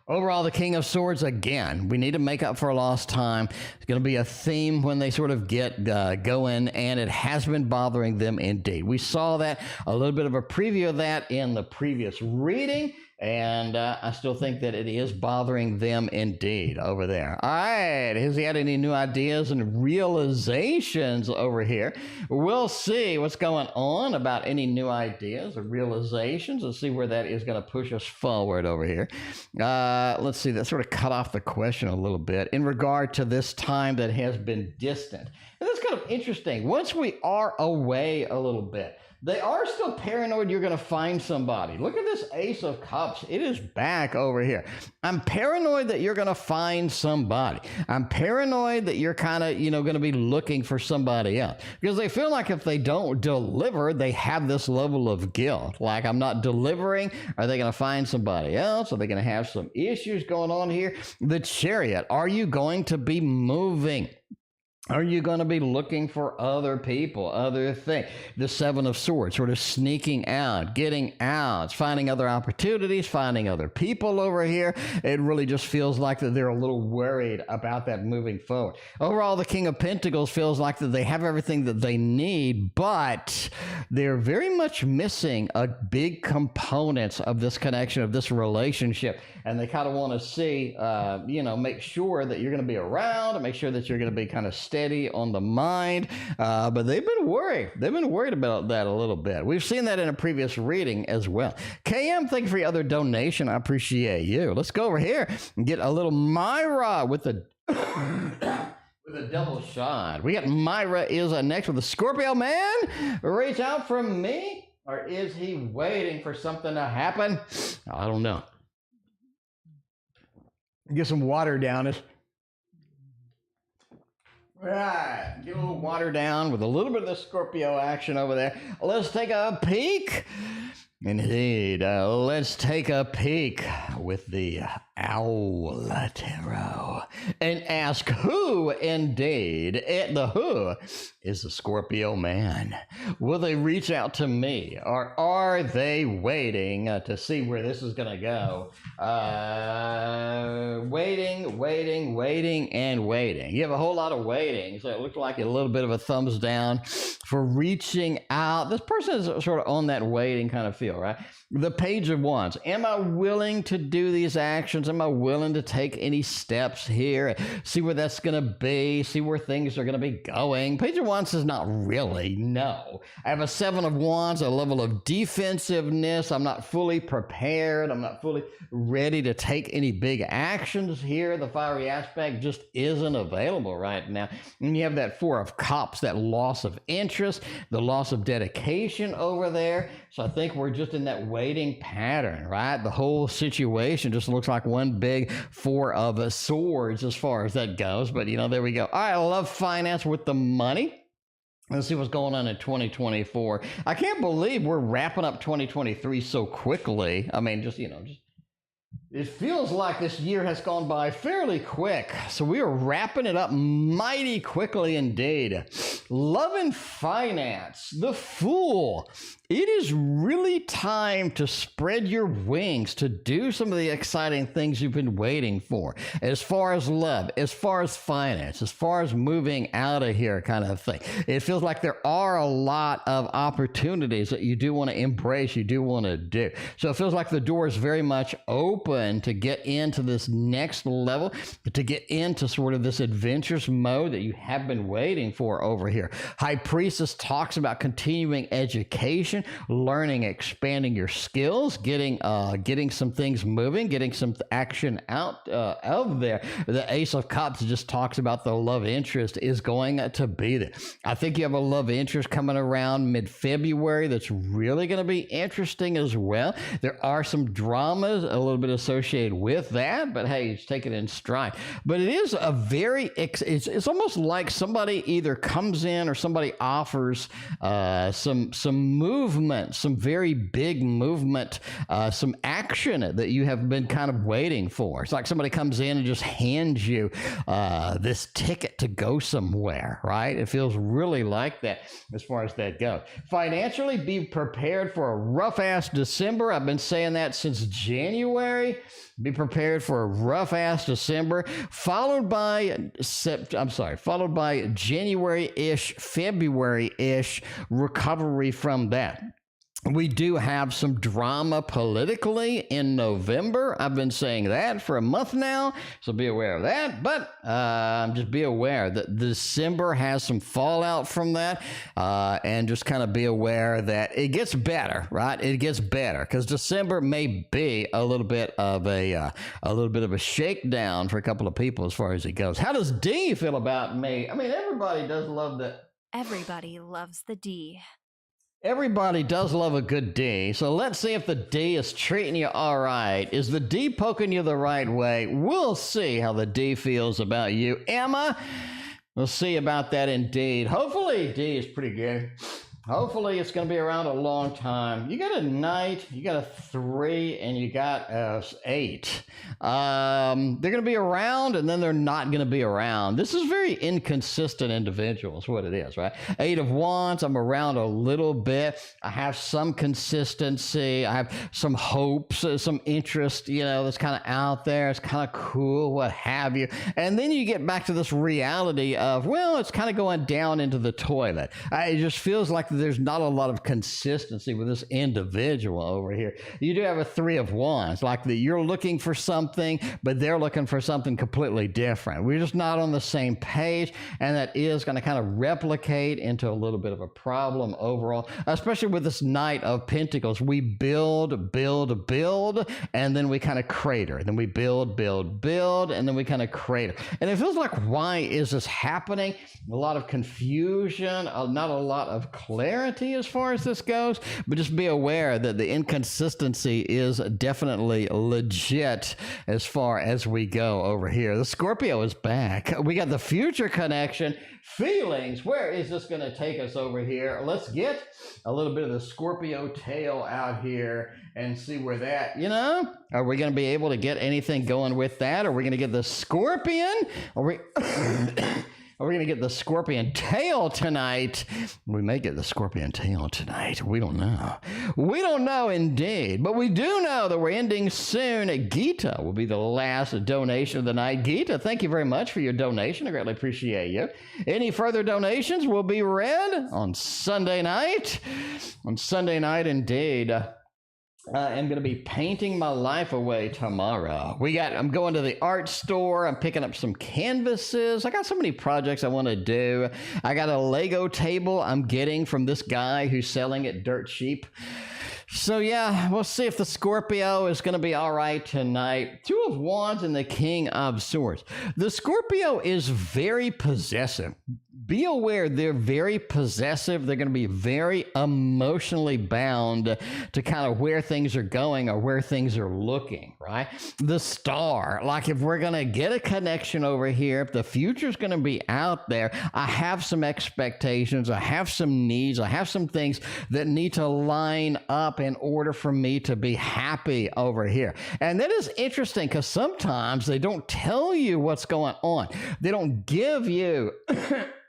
Overall, the King of Swords, again, we need to make up for lost time. It's going to be a theme when they sort of get going, and it has been bothering them indeed. We saw that, a little bit of a preview of that in the previous reading, and I still think that it is bothering them indeed over there. All right, has he had any new ideas and realizations over here? We'll see what's going on about any new ideas or realizations. Let's see where that is going to push us forward over here. Let's see, that sort of cut off the question a little bit in regard to this time that has been distant. And that's kind of interesting. Once we are away a little bit, they are still paranoid you're going to find somebody. Look at this Ace of Cups. It is back over here. I'm paranoid that you're going to find somebody. I'm paranoid that you're kind of, you know, going to be looking for somebody else. Because they feel like if they don't deliver, they have this level of guilt. Like, I'm not delivering. Are they going to find somebody else? Are they going to have some issues going on here? The Chariot. Are you going to be moving? Are you going to be looking for other people, other things? The Seven of Swords, sort of sneaking out, getting out, finding other opportunities, finding other people over here. It really just feels like that they're a little worried about that moving forward. Overall, the King of Pentacles feels like that they have everything that they need, but they're very much missing a big components of this connection, of this relationship. And they kind of want to see, make sure that you're going to be around and make sure that you're going to be kind of steady on the mind. But they've been worried. They've been worried about that a little bit. We've seen that in a previous reading as well. KM, thank you for your other donation. I appreciate you. Let's go over here and get a little Maira with the with a double shot. We got Maira is next with the Scorpio man. Reach out from me, or is he waiting for something to happen? I don't know. Get some water down it. Right, get a little water down with a little bit of the Scorpio action over there. Let's take a peek. Indeed, let's take a peek with the Owl Tarot and ask who indeed, the who is the Scorpio man. Will they reach out to me, or are they waiting to see where this is going to go? Waiting, and waiting. You have a whole lot of waiting, so it looks like a little bit of a thumbs down for reaching out. This person is sort of on that waiting kind of feel, right? The Page of Wands. Am I willing to do these actions? Am I willing to take any steps here? See where that's going to be? See where things are going to be going? Page of Wands is not really, no. I have a Seven of Wands, a level of defensiveness. I'm not fully prepared. I'm not fully ready to take any big actions here. The fiery aspect just isn't available right now. And you have that Four of Cups, that loss of interest, the loss of dedication over there. So I think we're just in that waiting pattern, right? The whole situation just looks like one big Four of Swords as far as that goes. But, there we go. All right, I love finance with the money. Let's see what's going on in 2024. I can't believe we're wrapping up 2023 so quickly. I mean, it feels like this year has gone by fairly quick. So we are wrapping it up mighty quickly indeed. Love and finance, the Fool. It is really time to spread your wings, to do some of the exciting things you've been waiting for. As far as love, as far as finance, as far as moving out of here kind of thing. It feels like there are a lot of opportunities that you do want to embrace, you do want to do. So it feels like the door is very much open to get into this next level, to get into sort of this adventurous mode that you have been waiting for over here. High Priestess talks about continuing education, learning, expanding your skills, getting some things moving, getting some action out of there. The Ace of Cups just talks about the love interest is going to be there. I think you have a love interest coming around mid-February that's really going to be interesting as well. There are some dramas a little bit associated with that, but hey, just take it in stride. But it is a very, it's almost like somebody either comes in or somebody offers some movement, some very big movement, some action that you have been kind of waiting for. It's like somebody comes in and just hands you this ticket to go somewhere, right? It feels really like that as far as that goes. Financially, be prepared for a rough-ass December. I've been saying that since January. Be prepared for a rough-ass December, followed by January-ish, February-ish recovery from that. We do have some drama politically in November. I've been saying that for a month now, so be aware of that. But just be aware that December has some fallout from that, and just kind of be aware that it gets better, right? It gets better because December may be a little bit of a shakedown for a couple of people as far as it goes. How does D feel about me? I mean, everybody does love that. Everybody loves the D. Everybody does love a good D, so let's see if the D is treating you all right. Is the D poking you the right way? We'll see how the D feels about you. Emma, we'll see about that indeed. Hopefully D is pretty good. Hopefully it's going to be around a long time. You got a Knight, you got a 3, and you got a 8. They're going to be around, and then they're not going to be around. This is very inconsistent individual is what it is, right? 8 of Wands, I'm around a little bit. I have some consistency. I have some hopes, some interest, you know, that's kind of out there. It's kind of cool, what have you. And then you get back to this reality of, well, it's kind of going down into the toilet. It just feels like there's not a lot of consistency with this individual over here. You do have a 3 of Wands, like you're looking for something, but they're looking for something completely different. We're just not on the same page, and that is going to kind of replicate into a little bit of a problem overall, especially with this Knight of Pentacles. We build, and then we kind of crater. Then we build, and then we kind of crater. And it feels like, why is this happening? A lot of confusion, not a lot of clarity as far as this goes, but just be aware that the inconsistency is definitely legit as far as we go over here. The Scorpio is back. We got the future connection. Feelings, where is this going to take us over here? Let's get a little bit of the Scorpio tail out here and see where that, you know, are we going to be able to get anything going with that? Are we going to get the Scorpion? Are we... Are we going to get the Scorpion tail tonight? We may get the Scorpion tail tonight. We don't know. We don't know indeed. But we do know that we're ending soon. Gita will be the last donation of the night. Gita, thank you very much for your donation. I greatly appreciate you. Any further donations will be read on Sunday night. On Sunday night, indeed. I'm going to be painting my life away tomorrow. I'm going to the art store. I'm picking up some canvases. I got so many projects I want to do. I got a Lego table I'm getting from this guy who's selling it dirt cheap. So yeah, we'll see if the Scorpio is going to be all right tonight. 2 of Wands and the King of Swords. The Scorpio is very possessive. Be aware they're very possessive. They're going to be very emotionally bound to kind of where things are going or where things are looking, right? The Star, like if we're going to get a connection over here, if the future's going to be out there, I have some expectations, I have some needs, I have some things that need to line up in order for me to be happy over here. And that is interesting because sometimes they don't tell you what's going on. They don't give you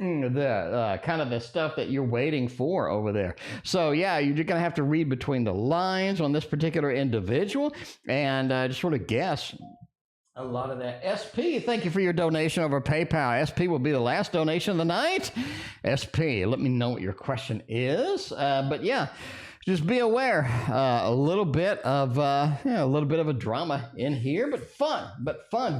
the kind of the stuff that you're waiting for over there. So yeah, you're going to have to read between the lines on this particular individual and just sort of guess a lot of that. SP, thank you for your donation over PayPal. SP will be the last donation of the night. SP, let me know what your question is. But yeah, just be aware, a little bit of a drama in here, but fun.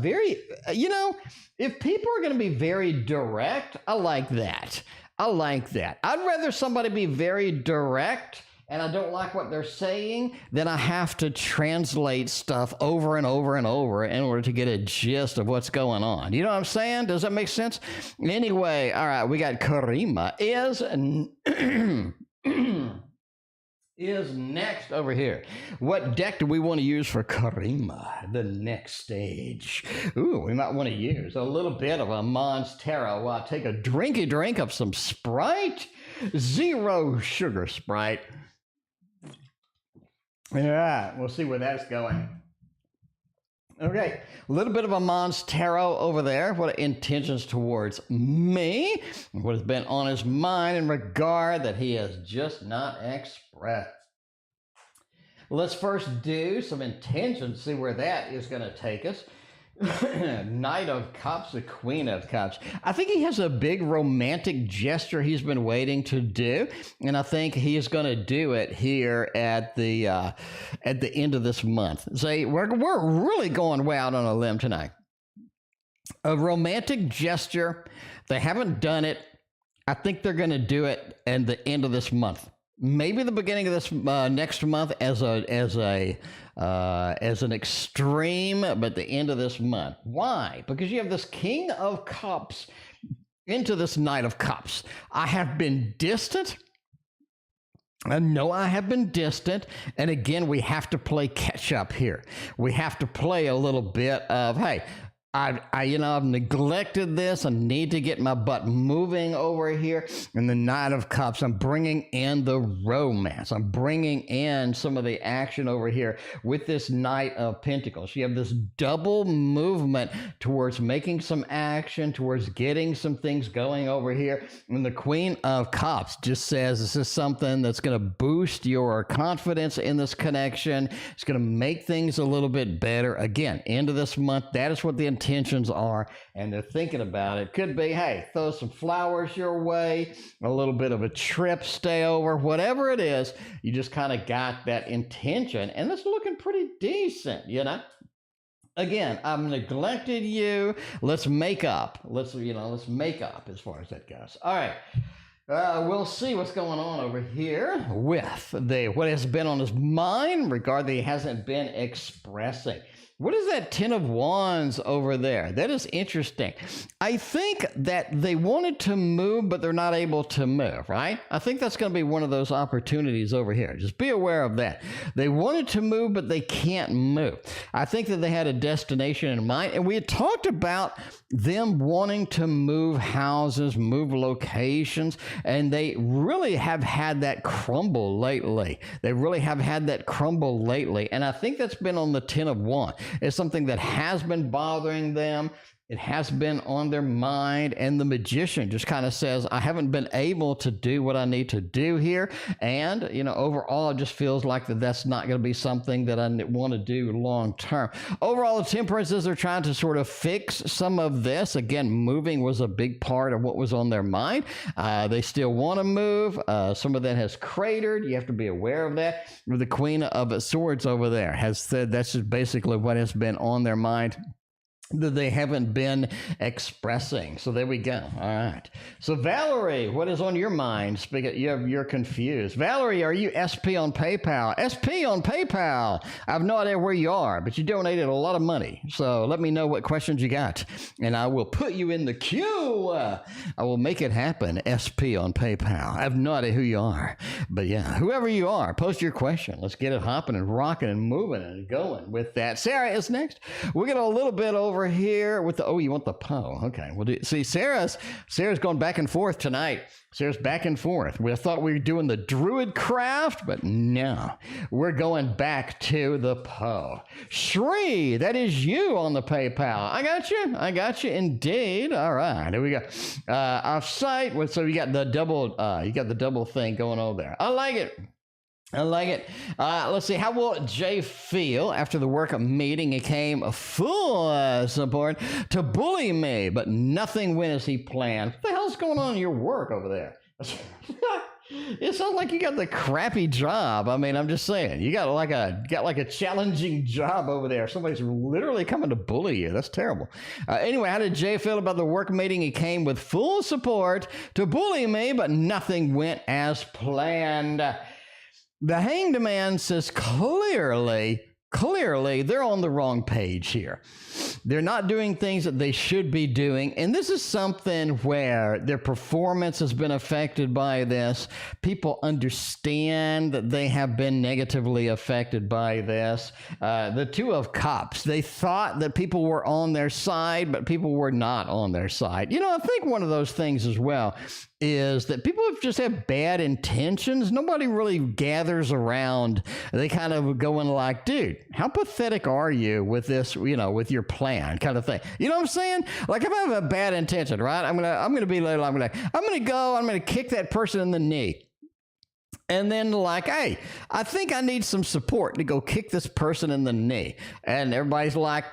Very, you know, if people are going to be very direct, I like that. I'd rather somebody be very direct and I don't like what they're saying, then I have to translate stuff over and over and over in order to get a gist of what's going on. You know what I'm saying? Does that make sense? Anyway, all right, we got Karima is next over here. What deck do we want to use for Karima, the next stage? Ooh, we might want to use a little bit of a Mons Tarot while I take a drink of some Sprite. 0 sugar Sprite. All right, we'll see where that's going. Okay, a little bit of a Mons Tarot over there. What are intentions towards me? What has been on his mind in regard that he has just not expressed? Let's first do some intentions, see where that is going to take us. Knight of Cups, the Queen of Cups. I think he has a big romantic gesture he's been waiting to do, and I think he is going to do it here at the end of this month. Say, we're really going way out on a limb tonight. A romantic gesture. They haven't done it. I think they're going to do it at the end of this month. Maybe the beginning of this next month as an extreme, but the end of this month. Why? Because you have this King of Cups into this Knight of Cups. I have been distant. I know I have been distant. And again, we have to play catch up here. We have to play a little bit of, hey, I've neglected this. I need to get my butt moving over here. And the Knight of Cups, I'm bringing in the romance. I'm bringing in some of the action over here with this Knight of Pentacles. You have this double movement towards making some action, towards getting some things going over here. And the Queen of Cups just says this is something that's going to boost your confidence in this connection. It's going to make things a little bit better. Again, end of this month, that is what the intentions are, and they're thinking about it. Could be, hey, throw some flowers your way, a little bit of a trip, stay over, whatever it is. You just kind of got that intention, and it's looking pretty decent, you know. Again, I've neglected you. Let's make up. Let's make up as far as that goes. All right. We'll see what's going on over here with what has been on his mind regarding he hasn't been expressing. What is that 10 of Wands over there? That is interesting. I think that they wanted to move, but they're not able to move, right? I think that's going to be one of those opportunities over here. Just be aware of that. They wanted to move, but they can't move. I think that they had a destination in mind, and we had talked about them wanting to move houses, move locations, and they really have had that crumble lately. They really have had that crumble lately, and I think that's been on the 10 of Wands. It's something that has been bothering them. It has been on their mind, and the Magician just kind of says, I haven't been able to do what I need to do here, and, overall, it just feels like that's not going to be something that I want to do long term. Overall, the Temperances are trying to sort of fix some of this. Again, moving was a big part of what was on their mind. They still want to move. Some of that has cratered. You have to be aware of that. The Queen of Swords over there has said that's just basically what has been on their mind that they haven't been expressing. So there we go. All right. So Valerie, what is on your mind? You're confused. Valerie, are you SP on PayPal? SP on PayPal. I have no idea where you are, but you donated a lot of money. So let me know what questions you got, and I will put you in the queue. I will make it happen. SP on PayPal. I have no idea who you are, but yeah, whoever you are, post your question. Let's get it hopping and rocking and moving and going with that. Sarah is next. We'll get a little bit over here with you want the Poe. Okay. See, Sarah's going back and forth tonight. Sarah's back and forth. We thought we were doing the Druid craft, but no, we're going back to the Poe. Shre, that is you on the PayPal. I got you indeed. All right, here we go. Offsite. So you got the double thing going on there. I like it. Let's see. How will Jay feel after the work meeting? It came full support to bully me, but nothing went as he planned. What the hell's going on in your work over there? It sounds like you got the crappy job. I mean, I'm just saying, you got like a challenging job over there. Somebody's literally coming to bully you. That's terrible. Anyway, how did Jay feel about the work meeting? He came with full support to bully me, but nothing went as planned. The Hanged Man says clearly they're on the wrong page here. They're not doing things that they should be doing, and this is something where their performance has been affected by this. People understand that they have been negatively affected by this. The Two of Cups, they thought that people were on their side, but people were not on their side. I think one of those things as well is that people just have bad intentions. Nobody really gathers around. They kind of going like, dude, how pathetic are you with this, with your plan kind of thing. You know what I'm saying? Like, if I have a bad intention, right? I'm gonna be little, I'm gonna kick that person in the knee. And then like, hey, I think I need some support to go kick this person in the knee. And everybody's like,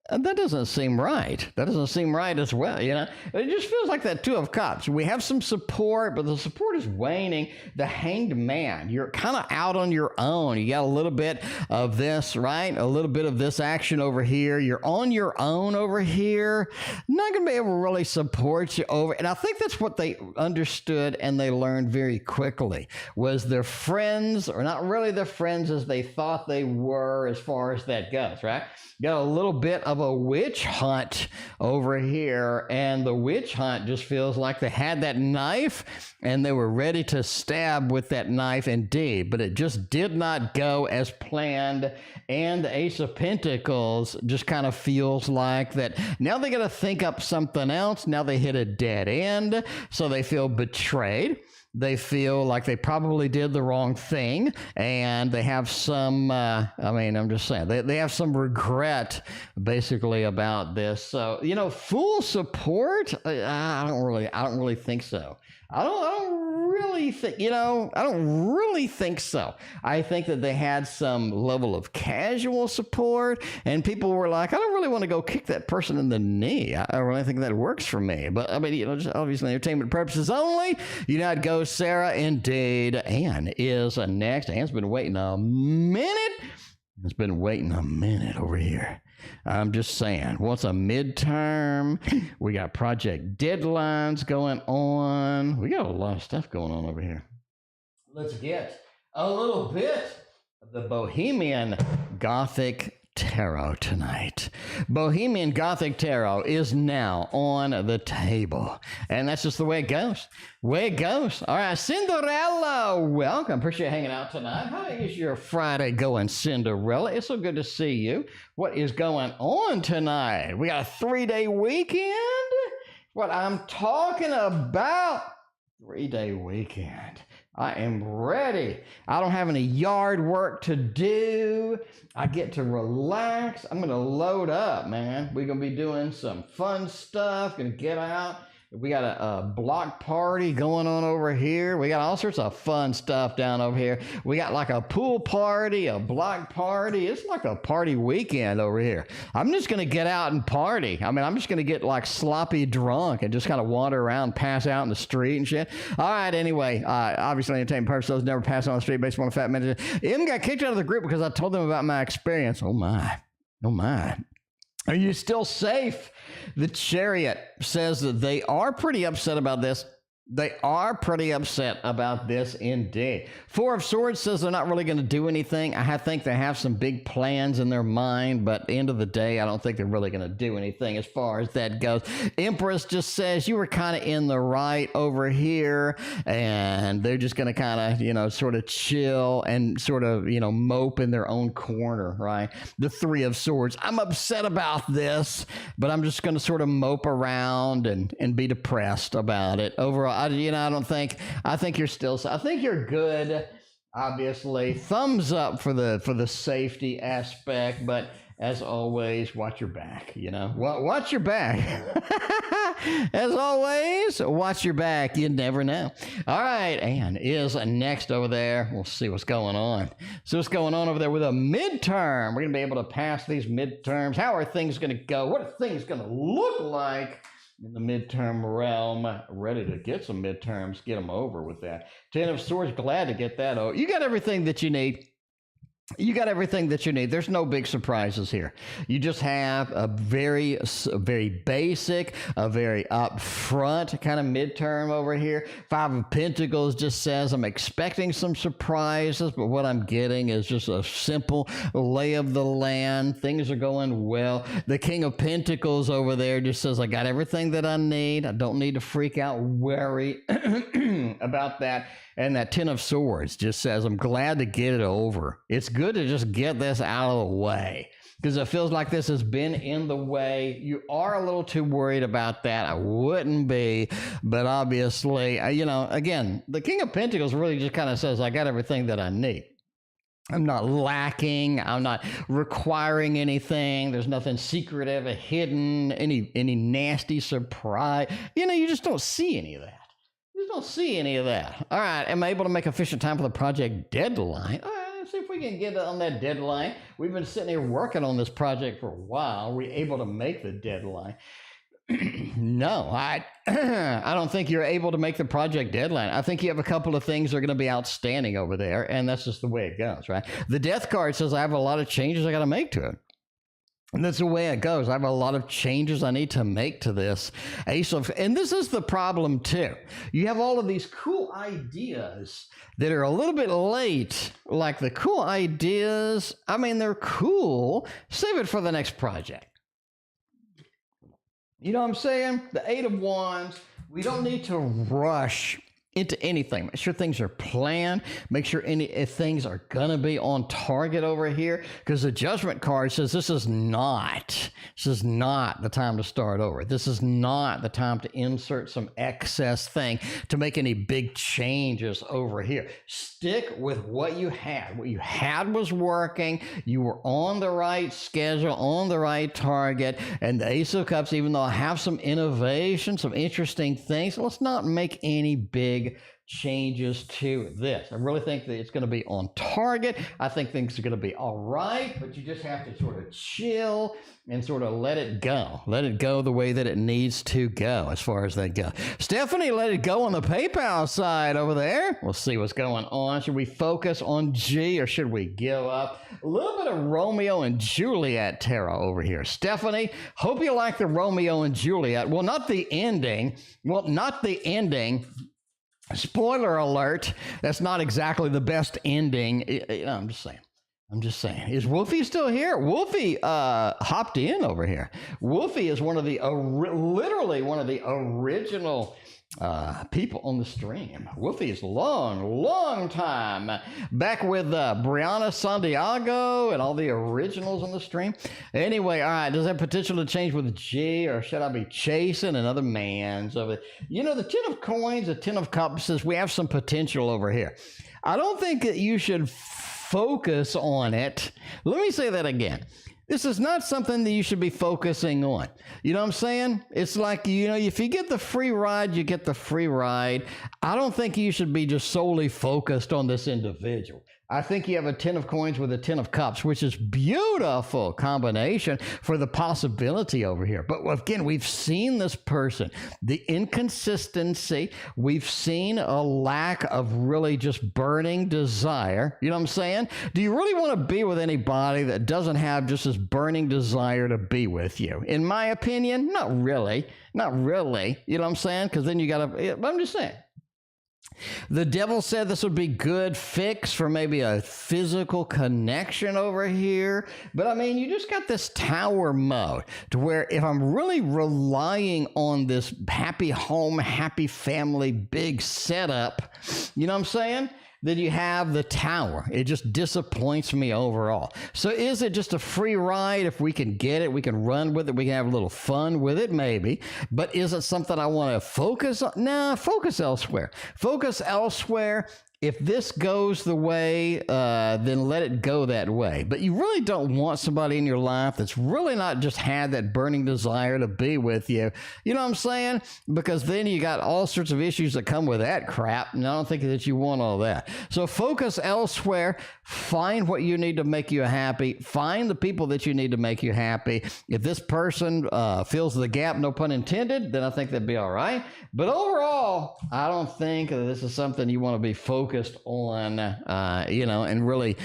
that doesn't seem right. That doesn't seem right as well, It just feels like that Two of Cups. We have some support, but the support is waning. The Hanged Man, you're kind of out on your own. You got a little bit of this, right? A little bit of this action over here. You're on your own over here. Not going to be able to really support you over. And I think that's what they understood and they learned very quickly, was their friends are not really their friends as they thought they were as far as that goes, right? Got a little bit of of a witch hunt over here, and the witch hunt just feels like they had that knife and they were ready to stab with that knife indeed, but it just did not go as planned. And the Ace of Pentacles just kind of feels like that now they got to think up something else. Now they hit a dead end, so they feel betrayed. They feel like they probably did the wrong thing, and they have some, I'm just saying, they have some regret, basically, about this. So, full support, I don't really think so. I don't really think so. I think that they had some level of casual support, and people were like, I don't really want to go kick that person in the knee. I don't really think that works for me. But, just obviously entertainment purposes only. I'd go Sarah, indeed. Anne is next. Anne's been waiting a minute. It's been waiting a minute over here. I'm just saying, what's a midterm? We got project deadlines going on. We got a lot of stuff going on over here. Let's get a little bit of the Bohemian Gothic Tarot tonight. Bohemian Gothic Tarot is now on the table. And that's just the way it goes. All right, Cinderella, welcome. Appreciate you hanging out tonight. How is your Friday going, Cinderella? It's so good to see you. What is going on tonight? We got a 3-day weekend? What I'm talking about. 3-day weekend. I am ready. I don't have any yard work to do. I get to relax. I'm going to load up, man. We're going to be doing some fun stuff. Going to get out. We got a block party going on over here. We got all sorts of fun stuff down over here. We got like a pool party, a block party. It's like a party weekend over here. I'm just going to get out and party. I'm just going to get like sloppy drunk and just kind of wander around, pass out in the street and shit. All right, anyway, obviously entertainment purposes, never pass on the street based on a fat minute. Em got kicked out of the group because I told them about my experience. Oh my. Are you still safe? The Chariot says that they are pretty upset about this. They are pretty upset about this indeed. Four of Swords says they're not really going to do anything. I think they have some big plans in their mind, but at the end of the day, I don't think they're really going to do anything as far as that goes. Empress just says you were kind of in the right over here, and they're just going to kind of, sort of chill and sort of, mope in their own corner, right? The Three of Swords. I'm upset about this, but I'm just going to sort of mope around and be depressed about it. Overall, I think you're good. Obviously, thumbs up for the safety aspect, but as always, watch your back. Watch your back. As always, watch your back. You never know. All right, Anne is next over there. We'll see what's going on. So what's going on over there with a midterm? We're gonna be able to pass these midterms. How are things gonna go? What are things gonna look like in the midterm realm? Ready to get some midterms, get them over with that. 10 of Swords, glad to get that over. You got everything that you need. There's no big surprises here. You just have a very basic, a very upfront kind of midterm over here. 5 of Pentacles just says I'm expecting some surprises, but what I'm getting is just a simple lay of the land. Things are going well. The King of Pentacles over there just says I got everything that I need. I don't need to freak out, worry about that. And that 10 of Swords just says, I'm glad to get it over. It's good to just get this out of the way because it feels like this has been in the way. You are a little too worried about that. I wouldn't be, but obviously, again, the King of Pentacles really just kind of says, I got everything that I need. I'm not lacking. I'm not requiring anything. There's nothing secretive or hidden, any nasty surprise. You just don't see any of that. Don't see any of that. All right, am I able to make efficient time for the project deadline? All right, let's see if we can get on that deadline. We've been sitting here working on this project for a while. Are we able to make the deadline? No, I don't think you're able to make the project deadline. I think you have a couple of things that are going to be outstanding over there, and that's just the way it goes, right? The Death card says I have a lot of changes I got to make to it. And that's the way it goes. I have a lot of changes I need to make to this. And this is the problem too. You have all of these cool ideas that are a little bit late. Like the cool ideas, they're cool. Save it for the next project. You know what I'm saying? The Eight of Wands, we don't need to rush into anything. Make sure things are planned. Make sure if things are going to be on target over here, because the Judgment card says this is not the time to start over. This is not the time to insert some excess thing to make any big changes over here. Stick with what you had. What you had was working. You were on the right schedule, on the right target. And the Ace of Cups, even though I have some innovation, some interesting things, let's not make any big changes to this. I really think that it's going to be on target. I think things are going to be all right, but you just have to sort of chill and sort of let it go. Let it go the way that it needs to go as far as that goes. Stephanie, let it go on the PayPal side over there. We'll see what's going on. Should we focus on G or should we give up? A little bit of Romeo and Juliet tarot over here. Stephanie, hope you like the Romeo and Juliet. Well, not the ending. Spoiler alert, that's not exactly the best ending. I'm just saying. Is Wolfie still here? Wolfie hopped in over here. Wolfie is one of the, literally one of the original people on the stream. Wolfie is long time back with Brianna Santiago and all the originals on the stream. Anyway, all right, does that potential to change with G, or should I be chasing another man? So, you know, the Ten of Coins, the Ten of Cups says we have some potential over here. I don't think that you should focus on it. Let me say that again. This is not something that you should be focusing on. You know what I'm saying? It's like, you know, if you get the free ride, you get the free ride. I don't think you should be just solely focused on this individual. I think you have a Ten of Coins with a Ten of Cups, which is beautiful combination for the possibility over here. But again, we've seen this person, the inconsistency. We've seen a lack of really just burning desire. You know what I'm saying? Do you really want to be with anybody that doesn't have just this burning desire to be with you? In my opinion, not really. Not really. You know what I'm saying? Because then you got to, I'm just saying. The devil said this would be good fix for maybe a physical connection over here. But I mean, you just got this tower mode to where if I'm really relying on this happy home, happy family, big setup, you know what I'm saying? Then you have the tower. It just disappoints me overall. So is it just a free ride? If we can get it, we can run with it, we can have a little fun with it, maybe. But is it something I want to focus on? Nah, focus elsewhere. Focus elsewhere. If this goes the way, then let it go that way. But you really don't want somebody in your life that's really not just had that burning desire to be with you. You know what I'm saying? Because then you got all sorts of issues that come with that crap, and I don't think that you want all that. So focus elsewhere. Find what you need to make you happy. Find the people that you need to make you happy. If this person fills the gap, no pun intended, then I think that'd be all right. But overall, I don't think that this is something you want to be focused on, you know, and really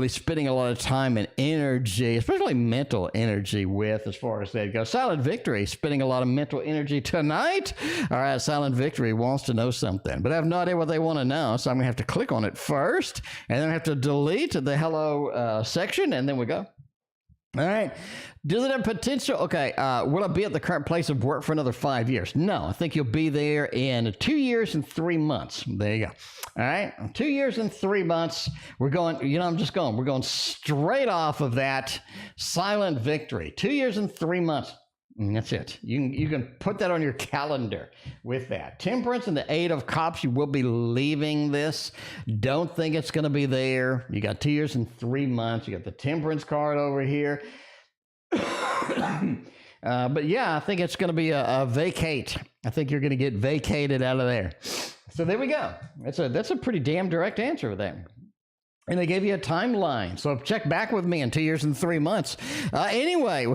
spending a lot of time and energy, especially mental energy with, as far as that goes. Silent Victory, spending a lot of mental energy tonight. All right, Silent Victory wants to know something, but I have no idea what they want to know, so I'm going to have to click on it first, and then I have to delete the hello section, and then we go. All right. Does it have potential? Okay. Will I be at the current place of work for another 5 years? No. I think you'll be there in 2 years and 3 months. There you go. All right. 2 years and 3 months. We're going, you know, we're going straight off of that Silent Victory. 2 years and 3 months. And that's it. You can put that on your calendar with that. Temperance and the Eight of Cups, you will be leaving this. Don't think it's going to be there. You got 2 years and 3 months. You got the Temperance card over here. But yeah, I think it's going to be a vacate. I think you're going to get vacated out of there. So there we go. That's a pretty damn direct answer with that. And they gave you a timeline. So check back with me in 2 years and 3 months. Anyway,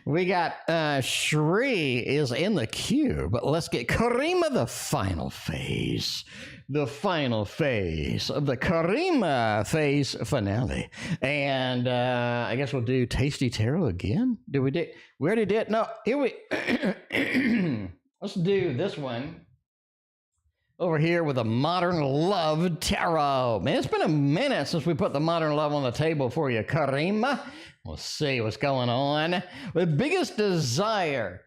we got Shre is in the queue. But let's get Karima, the final phase. The final phase of the Karima phase finale. And I guess we'll do Tasty Tarot again. We already did? No, here we... Let's do this one. over here with the Modern Love Tarot. Man, it's been a minute since we put the Modern Love on the table for you, Karima. We'll see what's going on. The biggest desire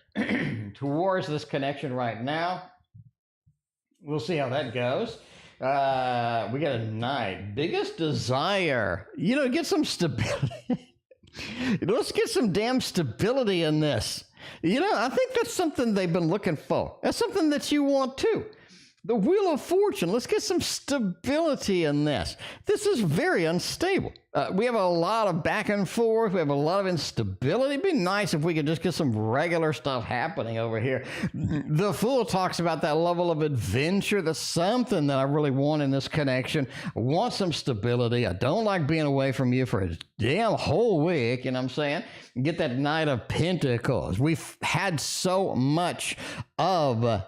towards this connection right now. We'll see how that goes. We got a Knight. Biggest desire. You know, get some stability. Let's get some damn stability in this. You know, I think that's something they've been looking for. That's something that you want too. The Wheel of Fortune. Let's get some stability in this. This is very unstable. We have a lot of back and forth. We have a lot of instability. It'd be nice if we could just get some regular stuff happening over here. The Fool talks about that level of adventure. That's something that I really want in this connection. I want some stability. I don't like being away from you for a damn whole week, you know what I'm saying? Get that Knight of Pentacles. We've had so much of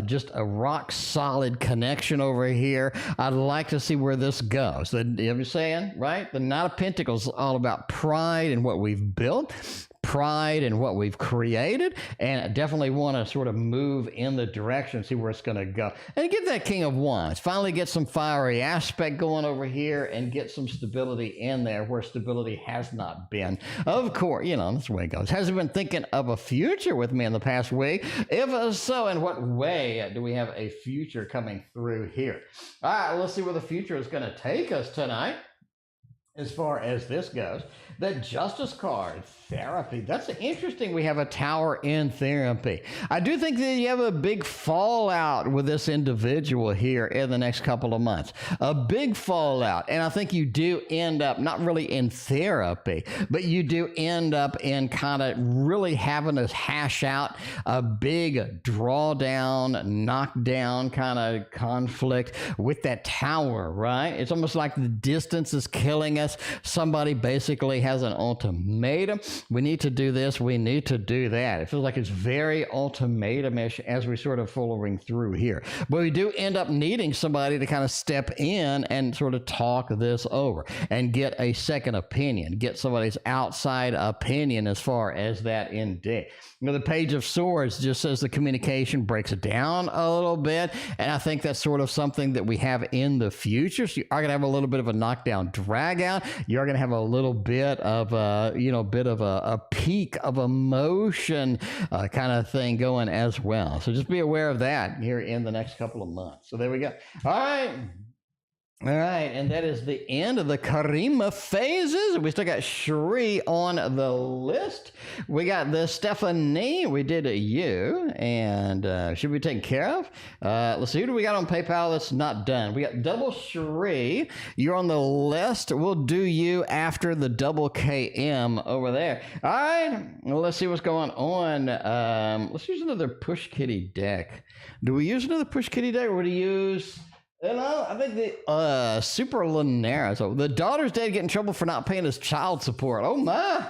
just a rock solid connection over here. I'd like to see where this goes. You know what I'm saying? Right? The Knight of Pentacles is all about pride in what we've built, pride in what we've created, and I definitely want to sort of move in the direction, see where it's going to go. And get that King of Wands. Finally get some fiery aspect going over here and get some stability in there where stability has not been. Of course, you know, that's the way it goes. Hasn't been thinking of a future with me in the past week. If so, in what way do we have a future coming through here? All right, let's see where the future is going to take us tonight. As far as this goes, the Justice card, therapy. That's interesting. We have a Tower in therapy. I do think that you have a big fallout with this individual here in the next couple of months. A big fallout. And I think you do end up not really in therapy, but you do end up in kind of really having to hash out a big drawdown, knockdown kind of conflict with that Tower, right? It's almost like the distance is killing us. Somebody basically has an ultimatum. We need to do this. We need to do that. It feels like it's very ultimatum-ish as we sort of following through here. But we do end up needing somebody to kind of step in and sort of talk this over and get a second opinion, get somebody's outside opinion as far as that indeed. You know, the Page of Swords just says the communication breaks down a little bit, and I think that's sort of something that we have in the future. So you are going to have a little bit of a knockdown, drag out. You're going to have a little bit of a peak of emotion kind of thing going as well. So just be aware of that here in the next couple of months. So there we go. All right, and that is the end of the Karima phases. We still got Shre on the list. We got the Stephanie. We did a you, and should be taken care of. Let's see, who do we got on PayPal that's not done? We got double Shre. You're on the list. We'll do you after the double KM over there. All right, well, let's see what's going on. Let's use another Push Kitty deck. Do we use another Push Kitty deck, or do we use... You know, I think the Super Linera. So the daughter's dad get in trouble for not paying his child support. Oh my!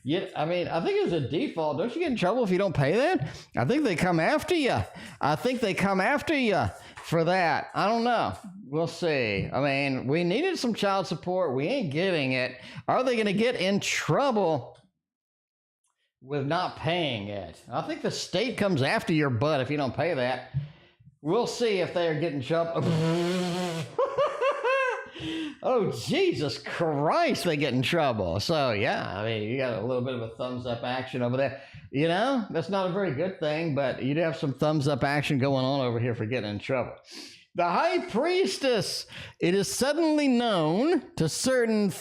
Yeah, I mean, I think it's a default. Don't you get in trouble if you don't pay that? I think they come after you. I think they come after you for that. I don't know. We'll see. I mean, we needed some child support. We ain't getting it. Are they going to get in trouble with not paying it? I think the state comes after your butt if you don't pay that. We'll see if they are getting trouble. Oh, Jesus Christ, they get in trouble. So, yeah, I mean, you got a little bit of a thumbs up action over there. You know, that's not a very good thing, but you do have some thumbs up action going on over here for getting in trouble. The High Priestess. It is suddenly known to certain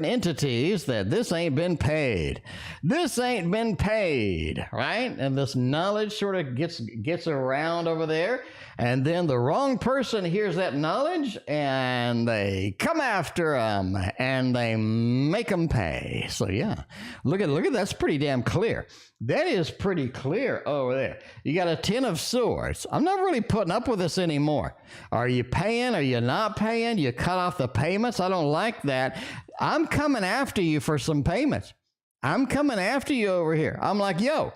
entities that this ain't been paid. This ain't been paid, right? And this knowledge sort of gets around over there, and then the wrong person hears that knowledge, and they come after them, and they make them pay. So yeah, look at that's pretty damn clear. That is pretty clear over there. You got a 10 of Swords. I'm not really putting up with this anymore. Are you paying? Are you not paying? You cut off the payments? I don't like that. I'm coming after you for some payments. I'm coming after you over here. I'm like, yo,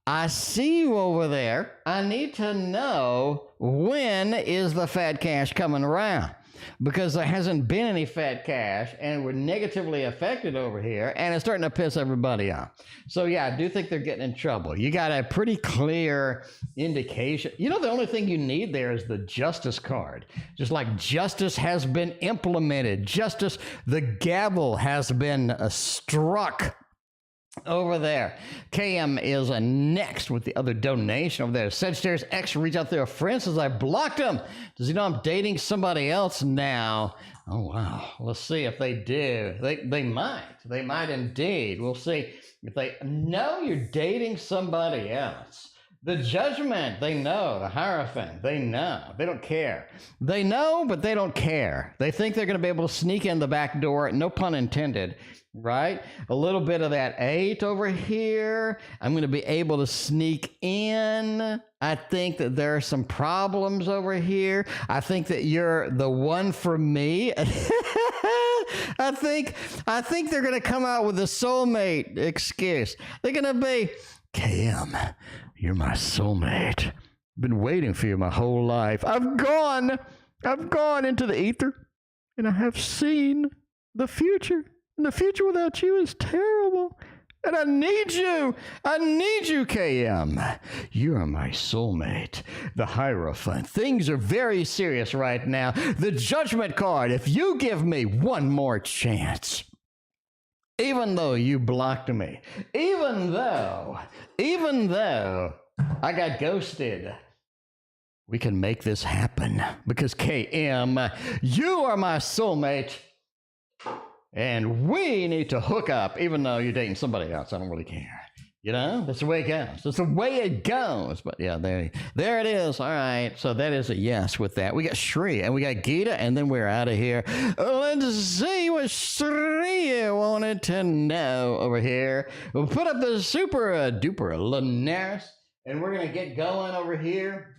I see you over there. I need to know, when is the fat cash coming around? because there hasn't been any fat cash and we're negatively affected over here, and it's starting to piss everybody off. So yeah, I do think they're getting in trouble. You got a pretty clear indication. You know, the only thing you need there is the justice card. Just like justice has been implemented. Justice, the gavel has been struck over there. KM is next with the other donation over there. Sagittarius X reached out to a friend, says I blocked him. Does he know I'm dating somebody else now? Oh, wow. Let's see if they do. They might. They might indeed. We'll see if they know you're dating somebody else. The judgment, they know. The Hierophant, they know. They don't care. They know, but they don't care. They think they're going to be able to sneak in the back door, no pun intended, right? A little bit of that 8 over here. I'm going to be able to sneak in. I think that there are some problems over here. I think that you're the one for me. I think they're going to come out with a soulmate excuse. They're going to be, KM, you're my soulmate. Been waiting for you my whole life. I've gone into the ether, and I have seen the future. And the future without you is terrible. And I need you. I need you, KM. You are my soulmate. The Hierophant. Things are very serious right now. The Judgment card. If you give me one more chance, even though you blocked me, even though I got ghosted, we can make this happen. Because KM, you are my soulmate. And we need to hook up, even though you're dating somebody else. I don't really care. You know, that's the way it goes. That's the way it goes. But yeah, there it is. All right. So that is a yes with that. We got Shre and we got Gita, and then we're out of here. Let's see what Shre wanted to know over here. We'll put up the super duper Linares, and we're going to get going over here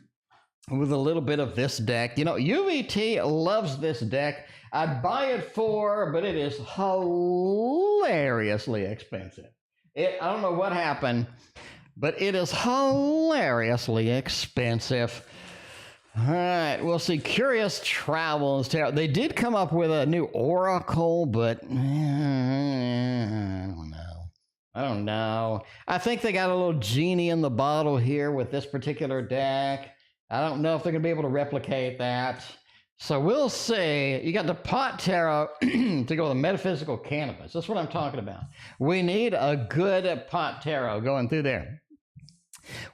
with a little bit of this deck. You know, UVT loves this deck. I'd buy it but it is hilariously expensive. I don't know what happened, but it is hilariously expensive. All right, we'll see. Curious Travels Tarot. They did come up with a new oracle, but I don't know. I think they got a little genie in the bottle here with this particular deck. I don't know if they're going to be able to replicate that. So we'll see. You got the pot tarot to go with a metaphysical cannabis. That's what I'm talking about. We need a good pot tarot going through there.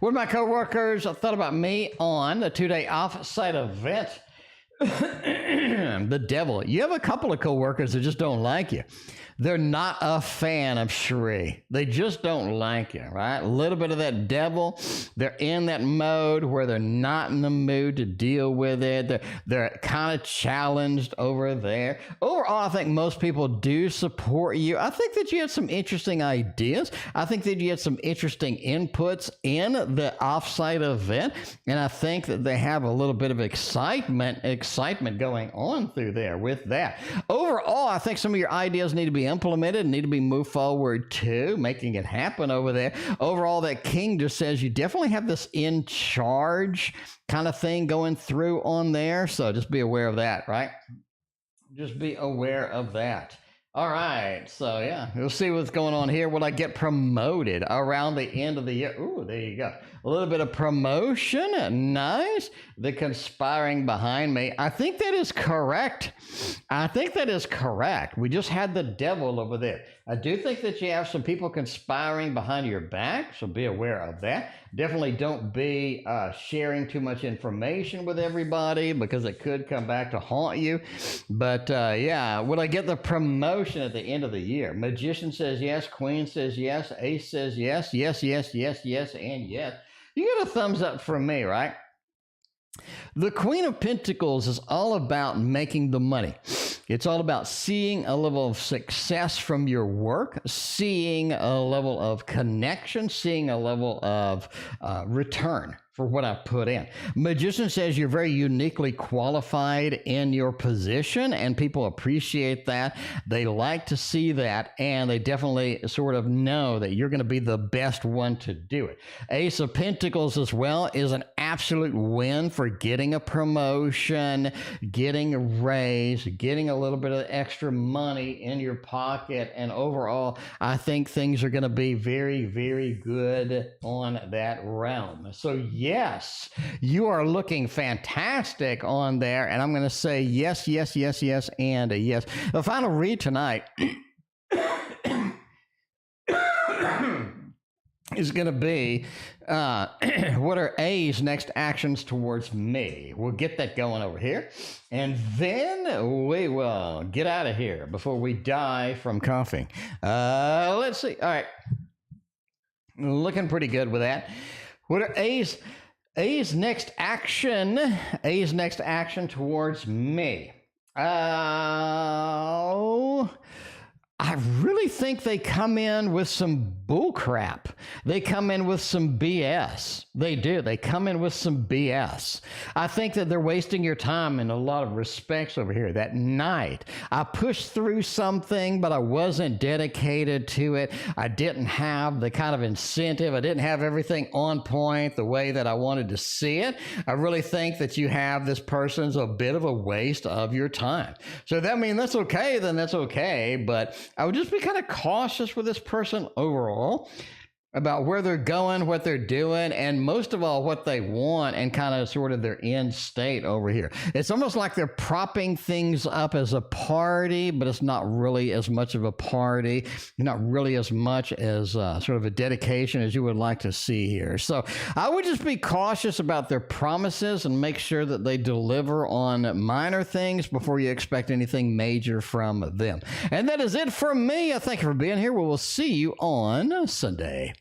One of my coworkers thought about me on the 2-day offsite event. The devil. You have a couple of coworkers that just don't like you. They're not a fan of Shre. They just don't like you, right? A little bit of that devil. They're in that mode where they're not in the mood to deal with it. They're kind of challenged over there. Overall, I think most people do support you. I think that you had some interesting ideas. I think that you had some interesting inputs in the offsite event. And I think that they have a little bit of excitement going on through there with that. Overall, I think some of your ideas need to be implemented, need to be moved forward to making it happen over there. Overall, that king just says you definitely have this in charge kind of thing going through on there. So just be aware of that, right? Just be aware of that. All right. So yeah, we'll see what's going on here. Will I get promoted around the end of the year? Ooh, there you go. A little bit of promotion. Nice. The conspiring behind me. I think that is correct. We just had the devil over there. I do think that you have some people conspiring behind your back, so be aware of that. Definitely don't be sharing too much information with everybody because it could come back to haunt you. But yeah, will I get the promotion at the end of the year? Magician says yes. Queen says yes. Ace says yes. Yes, yes, yes, yes, and yes. You get a thumbs up from me, right? The Queen of Pentacles is all about making the money. It's all about seeing a level of success from your work, seeing a level of connection, seeing a level of return for what I've put in. Magician says you're very uniquely qualified in your position, and people appreciate that. They like to see that, and they definitely sort of know that you're going to be the best one to do it. Ace of Pentacles as well is an absolute win for getting a promotion, getting a raise, getting a little bit of extra money in your pocket, and overall, I think things are going to be very, very good on that realm. So yes, you are looking fantastic on there, and I'm going to say yes, yes, yes, yes, and a yes. The final read tonight is going to be what are A's next actions towards me? We'll get that going over here, and then we will get out of here before we die from coughing. Let's see. All right, looking pretty good with that. What are A's next action? A's next action towards me. I really think they come in with some bull crap. They come in with some BS. They do. They come in with some BS. I think that they're wasting your time in a lot of respects over here. That night, I pushed through something, but I wasn't dedicated to it. I didn't have the kind of incentive. I didn't have everything on point the way that I wanted to see it. I really think that you have this person's a bit of a waste of your time. So that means that's okay, then that's okay, but I would just be kind of cautious with this person overall about where they're going, what they're doing, and most of all, what they want and kind of sort of their end state over here. It's almost like they're propping things up as a party, but it's not really as much of a party, not really as much as sort of a dedication as you would like to see here. So I would just be cautious about their promises and make sure that they deliver on minor things before you expect anything major from them. And that is it for me. I thank you for being here. We will see you on Sunday.